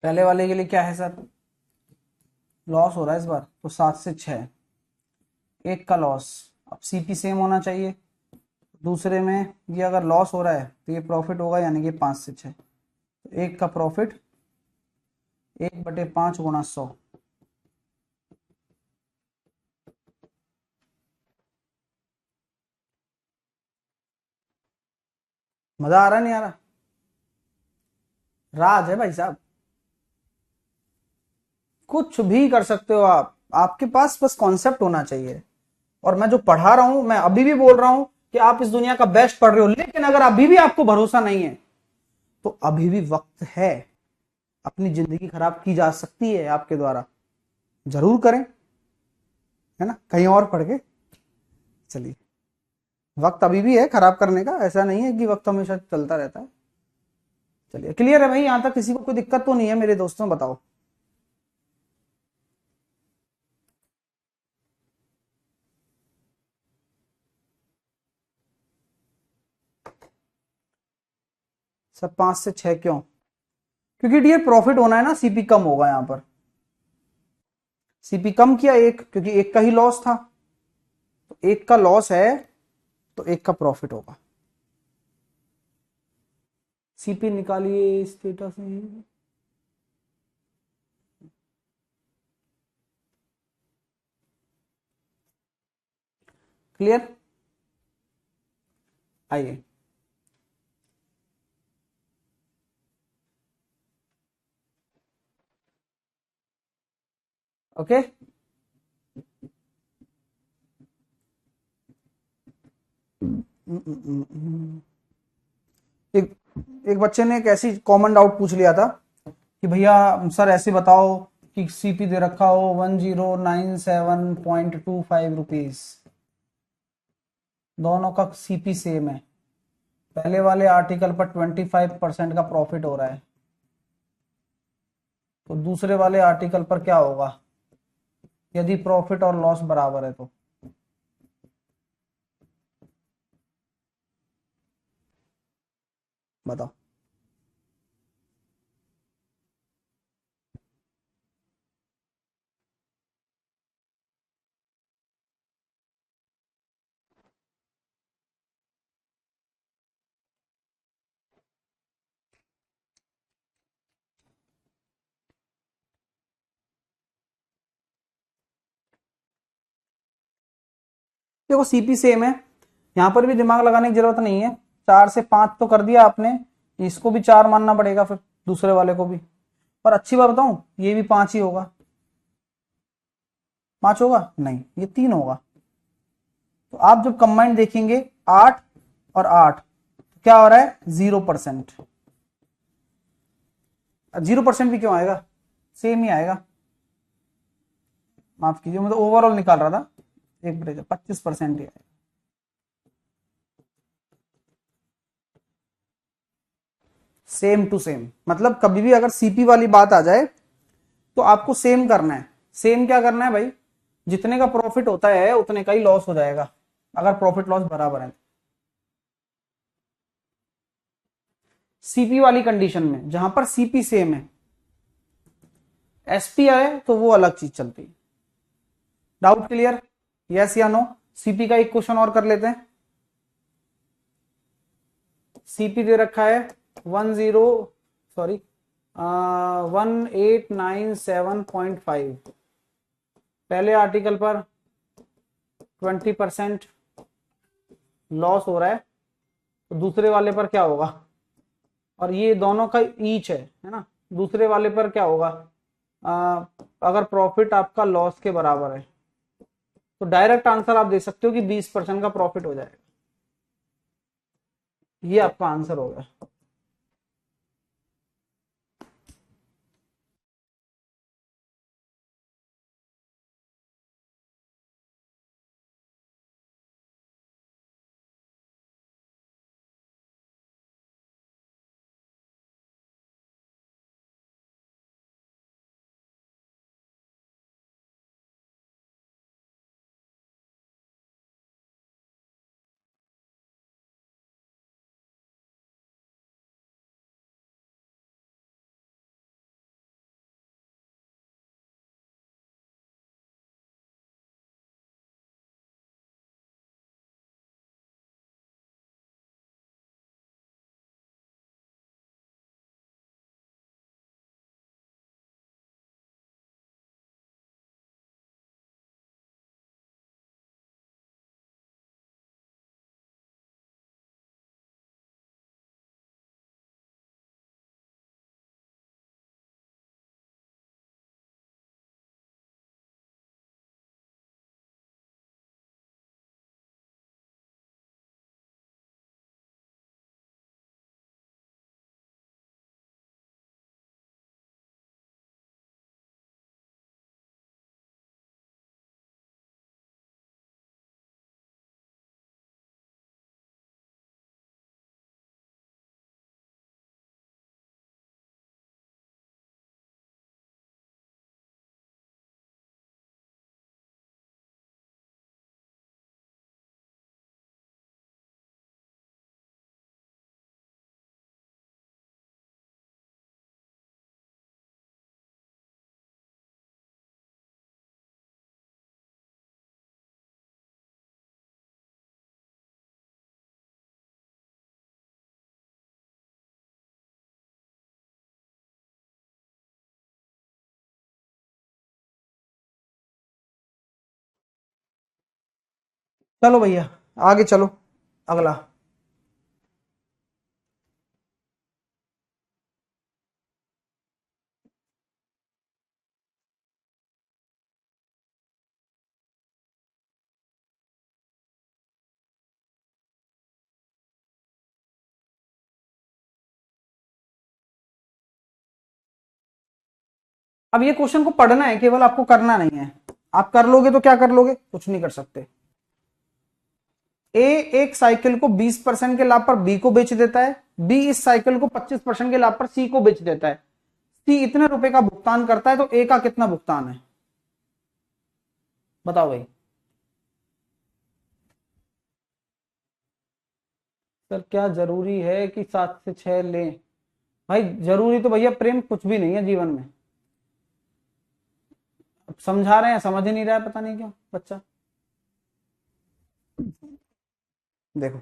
पहले वाले के लिए क्या है सर? लॉस हो रहा है इस बार, तो 7 से 6, 1 का लॉस। अब सीपी सेम होना चाहिए। दूसरे में ये अगर लॉस हो रहा है तो ये प्रॉफिट होगा, यानी कि 5 से 6, तो 1 का प्रॉफिट 1/5 × 100। मजा आ रहा नहीं आ रहा? राज है भाई साहब। कुछ भी कर सकते हो आप, आपके पास बस कॉन्सेप्ट होना चाहिए। और मैं जो पढ़ा रहा हूं, मैं अभी भी बोल रहा हूं कि आप इस दुनिया का बेस्ट पढ़ रहे हो, लेकिन अगर अभी भी आपको भरोसा नहीं है तो अभी भी वक्त है। अपनी जिंदगी खराब की जा सकती है आपके द्वारा, जरूर करें, है ना, कहीं और पढ़ के। चलिए। वक्त अभी भी है खराब करने का, ऐसा नहीं है कि वक्त हमेशा चलता रहता है। चलिए, क्लियर है भाई, यहां तक किसी को कोई दिक्कत तो नहीं है मेरे दोस्तों, बताओ। सब 5 से 6 क्यों? क्योंकि डियर प्रॉफिट होना है ना, सीपी कम होगा यहां पर। सीपी कम किया एक, क्योंकि एक का ही लॉस था, तो एक का लॉस है तो एक का प्रॉफिट होगा। सीपी निकालिए इस डेटा से। क्लियर? आइए, ओके। एक एक बच्चे ने एक ऐसी कॉमन डाउट पूछ लिया था कि भैया सर ऐसे बताओ कि सीपी दे रखा हो 1097.25 रुपीज, दोनों का सीपी सेम है, पहले वाले आर्टिकल पर 25% का प्रॉफिट हो रहा है, तो दूसरे वाले आर्टिकल पर क्या होगा यदि प्रॉफिट और लॉस बराबर है तो? बताओ। देखो सीपी सेम है, यहां पर भी दिमाग लगाने की जरूरत नहीं है, 4 से 5 तो कर दिया आपने, इसको भी 4 मानना पड़ेगा फिर, दूसरे वाले को भी। पर अच्छी बात बताऊं, ये भी 5 ही होगा। 5 होगा नहीं, ये 3 होगा। तो आप जब कंबाइंड देखेंगे 8 और 8, तो क्या हो रहा है 0%। 0% भी क्यों आएगा, सेम ही आएगा, माफ कीजिए, मैं तो ओवरऑल निकाल रहा था, एक ब्रेक 25% ही आएगा। सेम टू सेम, मतलब कभी भी अगर सीपी वाली बात आ जाए तो आपको सेम करना है। सेम क्या करना है भाई, जितने का प्रॉफिट होता है उतने का ही लॉस हो जाएगा, अगर प्रॉफिट लॉस बराबर है। सीपी वाली कंडीशन में जहां पर सीपी सेम है, एसपी आए तो वो अलग चीज चलती है। Doubt clear? यस या नो? सीपी का एक क्वेश्चन और कर लेते हैं। सीपी दे रखा है 10 सॉरी 1897.5, पहले आर्टिकल पर 20% लॉस हो रहा है, तो दूसरे वाले पर क्या होगा, और ये दोनों का ईच है ना, दूसरे वाले पर क्या होगा, अगर प्रॉफिट आपका लॉस के बराबर है, तो डायरेक्ट आंसर आप दे सकते हो कि 20% का प्रॉफिट हो जाएगा, ये आपका आंसर होगा। चलो भैया आगे चलो, अगला। अब ये क्वेश्चन को पढ़ना है, केवल आपको करना नहीं है। आप कर लोगे तो क्या कर लोगे, कुछ नहीं कर सकते। ए एक साइकिल को 20% के लाभ पर बी को बेच देता है, बी इस साइकिल को 25% के लाभ पर सी को बेच देता है, सी इतने रुपए का भुगतान करता है, तो ए का कितना भुगतान है, बताओ भाई। सर क्या जरूरी है कि 7 से 6 लें? भाई जरूरी तो भैया प्रेम कुछ भी नहीं है जीवन में। अब समझा रहे हैं, समझ ही नहीं रहा है, पता नहीं क्यों बच्चा। देखो,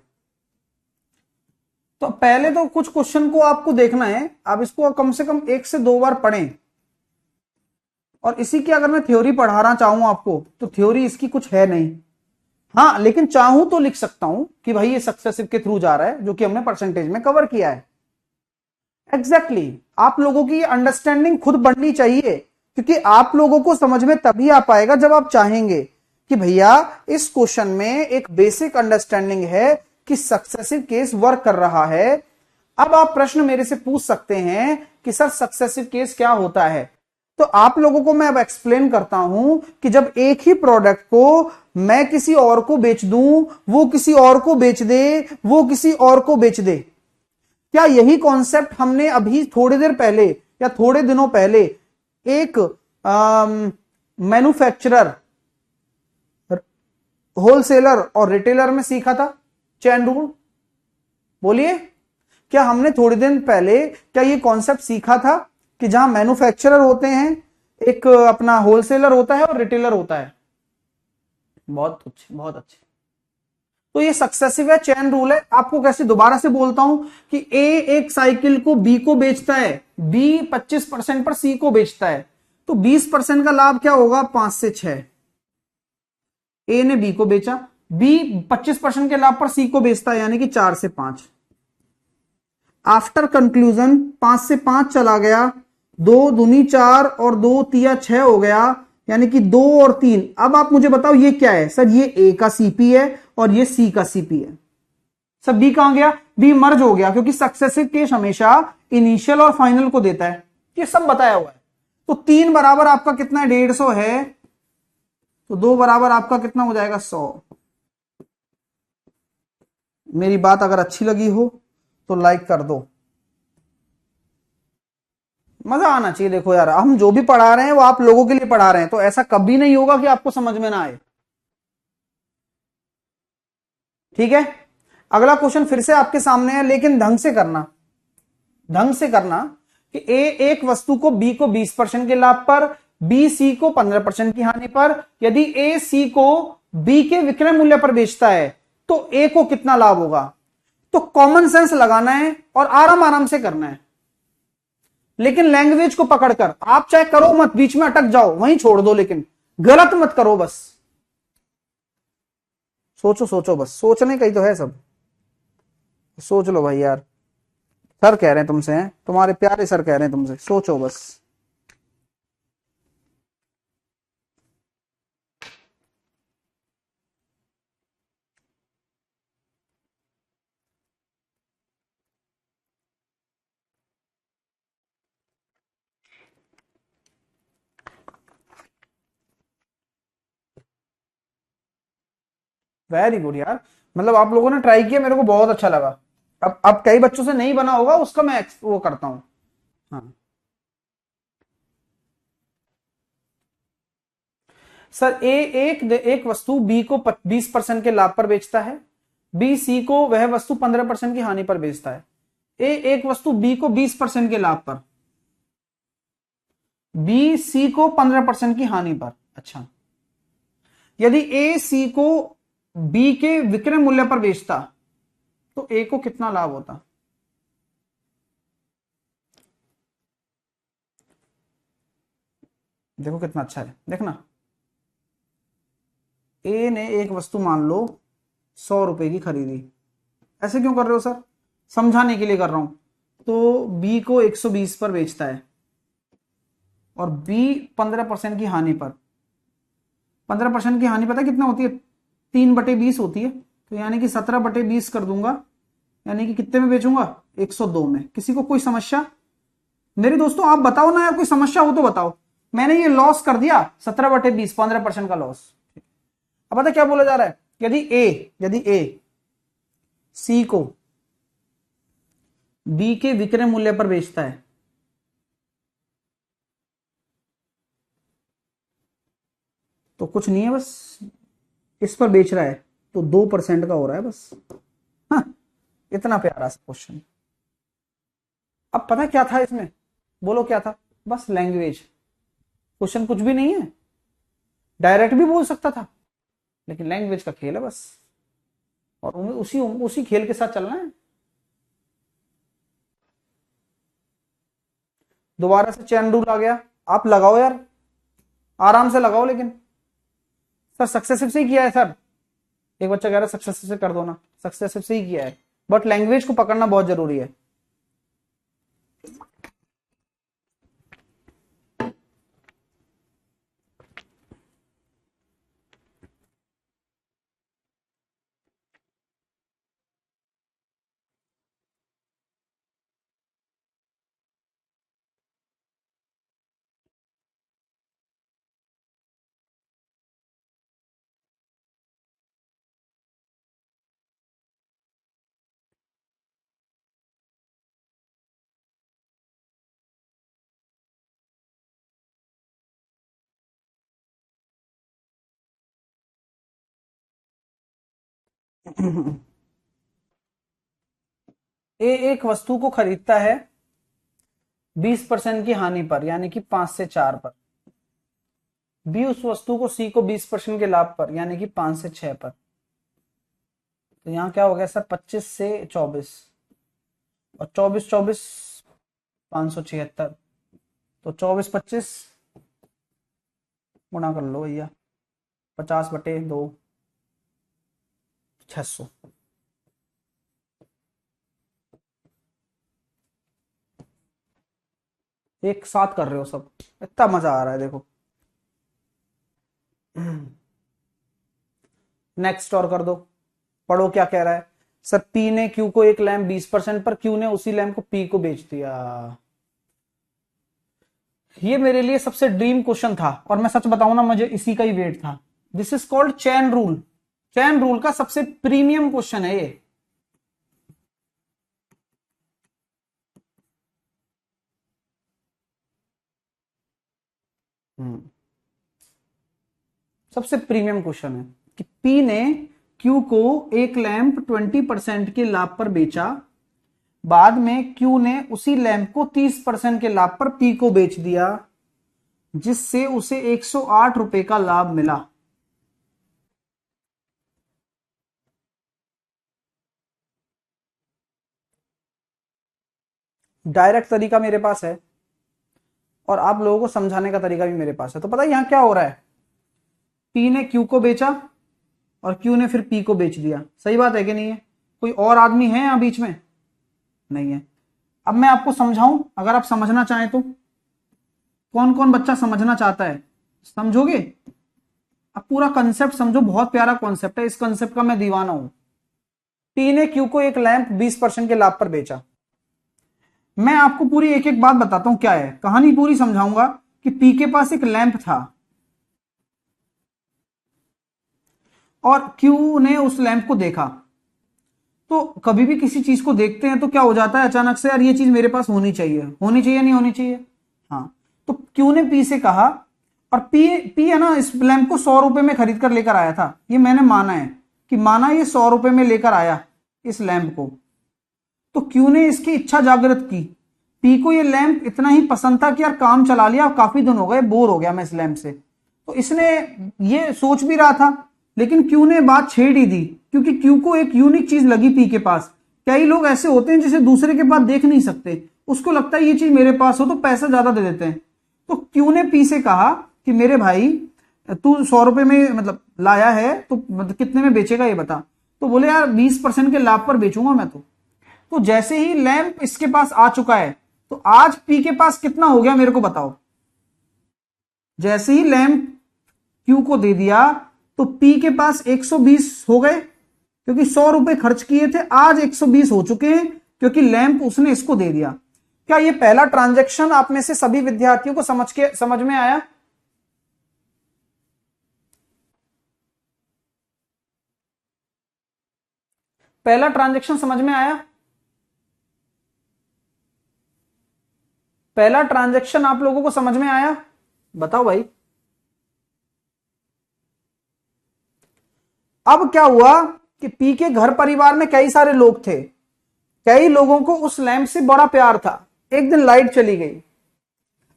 तो पहले तो कुछ क्वेश्चन को आपको देखना है, आप इसको कम से कम 1 से 2 बार पढ़ें। और इसी की अगर मैं थ्योरी पढ़ाना चाहूं आपको, तो थ्योरी इसकी कुछ है नहीं। हाँ लेकिन चाहूं तो लिख सकता हूं कि भाई ये सक्सेसिव के थ्रू जा रहा है, जो कि हमने परसेंटेज में कवर किया है। एग्जैक्टली exactly, आप लोगों की अंडरस्टैंडिंग खुद बढ़नी चाहिए, क्योंकि आप लोगों को समझ में तभी आ पाएगा जब आप चाहेंगे कि भैया इस क्वेश्चन में एक बेसिक अंडरस्टैंडिंग है कि सक्सेसिव केस वर्क कर रहा है। अब आप प्रश्न मेरे से पूछ सकते हैं कि सर सक्सेसिव केस क्या होता है, तो आप लोगों को मैं अब एक्सप्लेन करता हूं कि जब एक ही प्रोडक्ट को मैं किसी और को बेच दूं, वो किसी और को बेच दे, वो किसी और को बेच दे, क्या यही कॉन्सेप्ट हमने अभी थोड़ी देर पहले या थोड़े दिनों पहले एक मैन्युफैक्चरर, होलसेलर और रिटेलर में सीखा था, चैन रूल? बोलिए, क्या हमने थोड़े दिन पहले क्या ये कॉन्सेप्ट सीखा था कि जहां मैन्युफैक्चरर होते हैं, एक अपना होलसेलर होता है और रिटेलर होता है? बहुत अच्छे, बहुत अच्छे। तो ये सक्सेसिव है, चैन रूल है। आपको कैसे दोबारा से बोलता हूं कि ए एक साइकिल को बी को बेचता है, बी 25% पर सी को बेचता है, तो 20% का लाभ क्या होगा, 5 से 6। ए ने बी को बेचा, बी 25% के लाभ पर सी को बेचता है, यानी कि 4 से 5। आफ्टर कंक्लूजन 5 से 5 चला गया, 2 दूनी 4 और 2 तिया 6 हो गया, यानी कि 2 और 3। अब आप मुझे बताओ ये क्या है? सर ये ए का सीपी है और ये सी का सीपी है। सर बी कहां गया? बी मर्ज हो गया, क्योंकि सक्सेसिव केस हमेशा इनिशियल और फाइनल को देता है, ये सब बताया हुआ है। तो 3 बराबर आपका कितना है, 150 है, तो 2 बराबर आपका कितना हो जाएगा, 100। मेरी बात अगर अच्छी लगी हो तो लाइक कर दो। मजा आना चाहिए। देखो यार, हम जो भी पढ़ा रहे हैं वो आप लोगों के लिए पढ़ा रहे हैं, तो ऐसा कभी नहीं होगा कि आपको समझ में ना आए। ठीक है, अगला क्वेश्चन फिर से आपके सामने है, लेकिन ढंग से करना, ढंग से करना कि ए एक वस्तु को बी को 20% के लाभ पर, बी सी को 15% की हानि पर, यदि ए सी को बी के विक्रय मूल्य पर बेचता है, तो ए को कितना लाभ होगा? तो कॉमन सेंस लगाना है और आराम आराम से करना है, लेकिन लैंग्वेज को पकड़कर। आप चाहे करो मत, बीच में अटक जाओ वहीं छोड़ दो, लेकिन गलत मत करो। बस सोचो सोचो, बस सोचने का ही तो है सब। सोच लो भाई यार, सर कह रहे हैं तुमसे, हैं तुम्हारे प्यारे सर कह रहे हैं तुमसे, सोचो बस। वेरी गुड यार, मतलब आप लोगों ने ट्राई किया, मेरे को बहुत अच्छा लगा। अब कई बच्चों से नहीं बना होगा, उसका मैं वो करता हूं। हाँ सर, ए एक वस्तु बी को 20% के लाभ पर बेचता है, बी सी को वह वस्तु 15% की हानि पर बेचता है। ए एक वस्तु बी को 20% के लाभ पर, बी सी को 15% की हानि पर। अच्छा, यदि ए सी को बी के विक्रय मूल्य पर बेचता, तो ए को कितना लाभ होता? देखो कितना अच्छा है, देखना। ए ने एक वस्तु मान लो 100 रुपए की खरीदी। ऐसे क्यों कर रहे हो सर? समझाने के लिए कर रहा हूं। तो बी को 120 पर बेचता है और बी 15% की हानि पर। 15% की हानि पता कितना होती है? 3/20 होती है। तो यानी कि 17/20 कर दूंगा, यानी कि कितने में बेचूंगा? 102 में। किसी को कोई समस्या? मेरे दोस्तों आप बताओ ना यार, कोई समस्या हो तो बताओ। मैंने ये लॉस कर दिया 17/20, 15% का लॉस। अब पता क्या बोला जा रहा है? यदि ए सी को बी के विक्रय मूल्य पर बेचता है, तो कुछ नहीं है, बस इस पर बेच रहा है तो 2% का हो रहा है बस। हाँ, इतना प्यारा सा क्वेश्चन। अब पता क्या था इसमें? बोलो क्या था? बस लैंग्वेज। क्वेश्चन कुछ भी नहीं है, डायरेक्ट भी बोल सकता था, लेकिन लैंग्वेज का खेल है बस। और उसी उसी खेल के साथ चलना है। दोबारा से चैन रूल आ गया। आप लगाओ यार, आराम से लगाओ। लेकिन सर सक्सेसिव से ही किया है सर। एक बच्चा कह रहा है सक्सेसिव से कर दो ना। सक्सेसिव से ही किया है, बट लैंग्वेज को पकड़ना बहुत जरूरी है। ए एक वस्तु को खरीदता है 20% की हानि पर, यानी कि 5 से 4 पर। बी उस वस्तु को सी को 20% के लाभ पर, यानी कि 5 से 6 पर। तो यहां क्या हो गया सर? 25 से 24 और 24 24 576। तो 24 25 गुणा कर लो भैया, 50/2 600। एक साथ कर रहे हो सब, इतना मजा आ रहा है देखो। नेक्स्ट और कर दो। पढ़ो क्या कह रहा है। सर पी ने क्यू को एक लैंप 20% पर, क्यू ने उसी लैंप को पी को बेच दिया। ये मेरे लिए सबसे ड्रीम क्वेश्चन था, और मैं सच बताऊं ना, मुझे इसी का ही वेट था। This is called chain rule. Chain rule का सबसे प्रीमियम क्वेश्चन है ये। सबसे प्रीमियम क्वेश्चन है कि पी ने क्यू को एक लैंप 20% के लाभ पर बेचा, बाद में क्यू ने उसी लैंप को 30% के लाभ पर पी को बेच दिया, जिससे उसे 108 रुपए का लाभ मिला। डायरेक्ट तरीका मेरे पास है, और आप लोगों को समझाने का तरीका भी मेरे पास है। तो पता है यहां क्या हो रहा है? पी ने क्यू को बेचा और क्यू ने फिर पी को बेच दिया। सही बात है कि नहीं है? कोई और आदमी है यहां बीच में? नहीं है। अब मैं आपको समझाऊं, अगर आप समझना चाहें तो। कौन कौन बच्चा समझना चाहता है? समझोगे? अब पूरा कंसेप्ट समझो, बहुत प्यारा कॉन्सेप्ट है, इस कंसेप्ट का मैं दीवाना हूं। पी ने क्यू को एक लैंप 20% के लाभ पर बेचा। मैं आपको पूरी एक एक बात बताता हूं क्या है, कहानी पूरी समझाऊंगा कि पी के पास एक लैंप था और क्यू ने उस लैंप को देखा। तो कभी भी किसी चीज को देखते हैं तो क्या हो जाता है अचानक से, यार ये चीज मेरे पास होनी चाहिए, होनी चाहिए नहीं होनी चाहिए? हाँ। तो क्यू ने पी से कहा, और पी पी है ना, इस लैंप को 100 रुपए में खरीद कर लेकर आया था। ये मैंने माना है कि माना ये 100 रुपए में लेकर आया इस लैंप को। तो क्यू ने इसकी इच्छा जागृत की। पी को ये लैंप इतना ही पसंद था कि यार काम चला लिया, काफी दिन हो गए, बोर हो गया मैं इस लैंप से। तो इसने ये सोच भी रहा था, लेकिन क्यू ने बात छेड़ ही दी, क्योंकि क्यू को एक यूनिक चीज लगी पी के पास। कई लोग ऐसे होते हैं जिसे दूसरे के पास देख नहीं सकते, उसको लगता है ये चीज मेरे पास हो तो पैसा ज्यादा दे देते हैं। तो क्यू ने पी से कहा कि मेरे भाई, तू 100 रुपए में मतलब लाया है तो मतलब कितने में बेचेगा ये बता। तो बोले यार 20% के लाभ पर बेचूंगा मैं तो जैसे ही लैंप इसके पास आ चुका है, तो आज पी के पास कितना हो गया मेरे को बताओ। जैसे ही लैंप क्यू को दे दिया तो पी के पास 120 हो गए, क्योंकि 100 रुपए खर्च किए थे, आज 120 हो चुके हैं क्योंकि लैंप उसने इसको दे दिया। क्या ये पहला ट्रांजैक्शन आप में से सभी विद्यार्थियों को समझ में आया? पहला ट्रांजैक्शन समझ में आया? पहला ट्रांजैक्शन आप लोगों को समझ में आया? बताओ भाई। अब क्या हुआ कि पी के घर परिवार में कई सारे लोग थे, कई लोगों को उस लैंप से बड़ा प्यार था। एक दिन लाइट चली गई।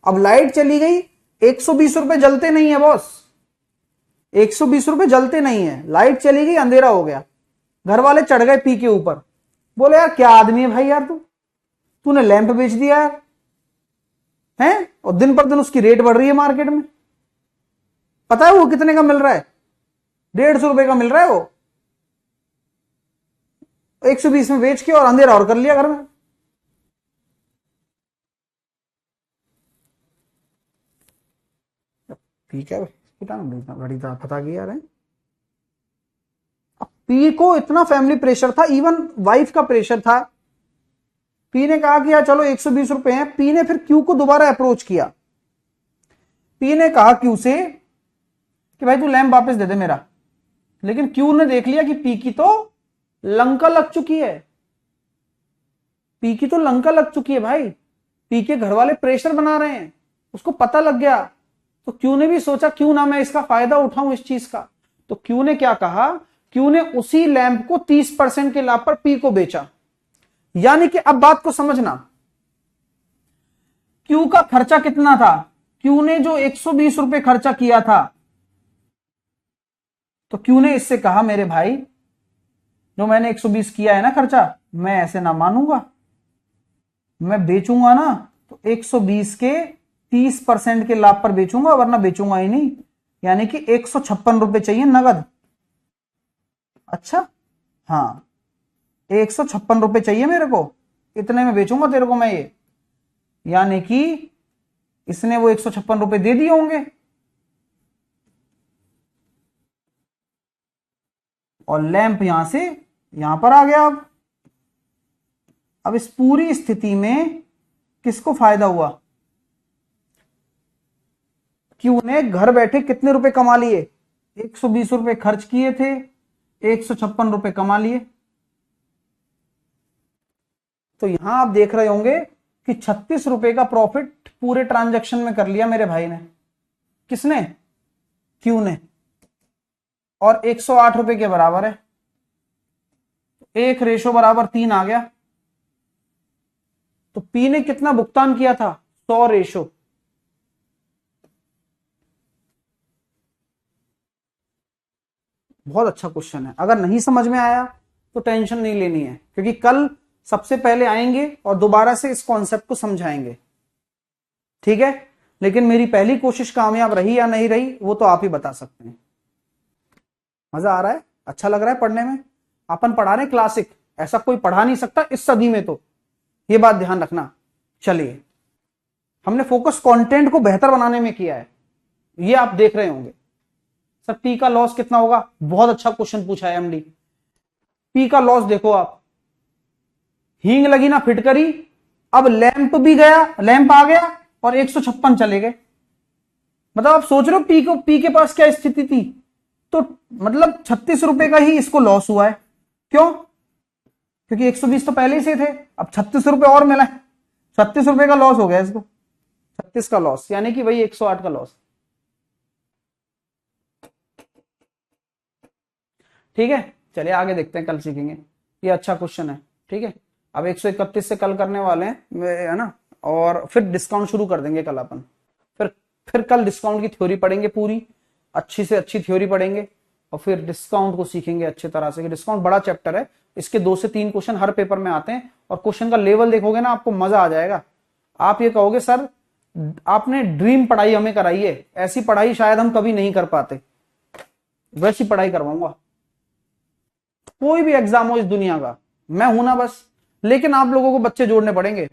अब लाइट चली गई, 120 रुपए जलते नहीं है बॉस, 120 रुपए जलते नहीं है। लाइट चली गई, अंधेरा हो गया, घर वाले चढ़ गए पी के ऊपर। बोले यार क्या आदमी है भाई यार, तूने लैंप बेच दिया यार, हैं? और दिन पर दिन उसकी रेट बढ़ रही है मार्केट में। पता है वो कितने का मिल रहा है? 150 रुपए का मिल रहा है वो। 120 में बेच के और अंधेरा और कर लिया घर में। ठीक है घड़ी था, पता किया यार। पी को इतना फैमिली प्रेशर था, इवन वाइफ का प्रेशर था। पी ने कहा कि यार चलो 120 रुपए हैं। पी ने फिर क्यू को दोबारा अप्रोच किया। पी ने कहा क्यू से कि भाई तू लैंप वापस दे दे मेरा। लेकिन क्यू ने देख लिया कि पी की तो लंका लग चुकी है, पी की तो लंका लग चुकी है भाई, पी के घर वाले प्रेशर बना रहे हैं, उसको पता लग गया। तो क्यू ने भी सोचा क्यों ना मैं इसका फायदा उठाऊं इस चीज का। तो क्यू ने क्या कहा, क्यू ने उसी लैंप को 30% के लाभ पर पी को बेचा। यानी कि अब बात को समझना, क्यू का खर्चा कितना था? क्यू ने जो 120 रुपए खर्चा किया था, तो क्यू ने इससे कहा मेरे भाई जो मैंने 120 किया है ना खर्चा, मैं ऐसे ना मानूंगा, मैं बेचूंगा ना तो 120 के 30% के लाभ पर बेचूंगा, वरना बेचूंगा ही नहीं। यानी कि 156 रुपए चाहिए नगद। अच्छा हाँ, 156 रुपए चाहिए मेरे को, इतने में बेचूंगा तेरे को मैं ये। यानी कि इसने वो 156 रुपए दे दिए होंगे और लैंप यहां से यहां पर आ गया। अब इस पूरी स्थिति में किसको फायदा हुआ? क्यू ने घर बैठे कितने रुपए कमा लिए? 120 रुपए खर्च किए थे, 156 रुपए कमा लिए। तो यहां आप देख रहे होंगे कि 36 रुपए का प्रॉफिट पूरे ट्रांजैक्शन में कर लिया मेरे भाई ने। किसने? क्यू ने। और 108 रुपए के बराबर है, एक रेशो बराबर 3 आ गया। तो पी ने कितना भुगतान किया था? 100 रेशो। बहुत अच्छा क्वेश्चन है। अगर नहीं समझ में आया तो टेंशन नहीं लेनी है, क्योंकि कल सबसे पहले आएंगे और दोबारा से इस कॉन्सेप्ट को समझाएंगे, ठीक है? लेकिन मेरी पहली कोशिश कामयाब रही या नहीं रही वो तो आप ही बता सकते हैं। मजा आ रहा है? अच्छा लग रहा है पढ़ने में? अपन पढ़ा रहे क्लासिक, ऐसा कोई पढ़ा नहीं सकता इस सदी में, तो ये बात ध्यान रखना। चलिए, हमने फोकस कंटेंट को बेहतर बनाने में किया है, ये आप देख रहे होंगे। सर पी का लॉस कितना होगा? बहुत अच्छा क्वेश्चन पूछा है एमडी। पी का लॉस देखो आप, हींग लगी ना फिटकरी, अब लैंप भी गया, लैंप आ गया और 156 चले गए। मतलब आप सोच रहे हो पी के पास क्या स्थिति थी? तो मतलब 36 रुपए का ही इसको लॉस हुआ है। क्यों? क्योंकि 120 तो पहले ही से थे, अब 36 रुपए और मिला है, 36 रुपए का लॉस हो गया इसको, 36 का लॉस, यानी कि वही 108 का लॉस। ठीक है, चलिए आगे देखते हैं, कल सीखेंगे। ये अच्छा क्वेश्चन है, ठीक है। अब 131 से कल करने वाले हैं, है ना, और फिर डिस्काउंट शुरू कर देंगे कल अपन। फिर कल डिस्काउंट की थ्योरी पढ़ेंगे, पूरी अच्छी से अच्छी थ्योरी पढ़ेंगे, और फिर डिस्काउंट को सीखेंगे अच्छे तरह से। डिस्काउंट बड़ा चैप्टर है, इसके 2 से 3 क्वेश्चन हर पेपर में आते हैं, और क्वेश्चन का लेवल देखोगे ना आपको मजा आ जाएगा। आप ये कहोगे सर आपने ड्रीम पढ़ाई हमें कराई है, ऐसी पढ़ाई शायद हम कभी नहीं कर पाते, वैसी पढ़ाई करवाऊंगा। कोई भी एग्जाम हो इस दुनिया का, मैं हूं ना बस, लेकिन आप लोगों को बच्चे जोड़ने पड़ेंगे।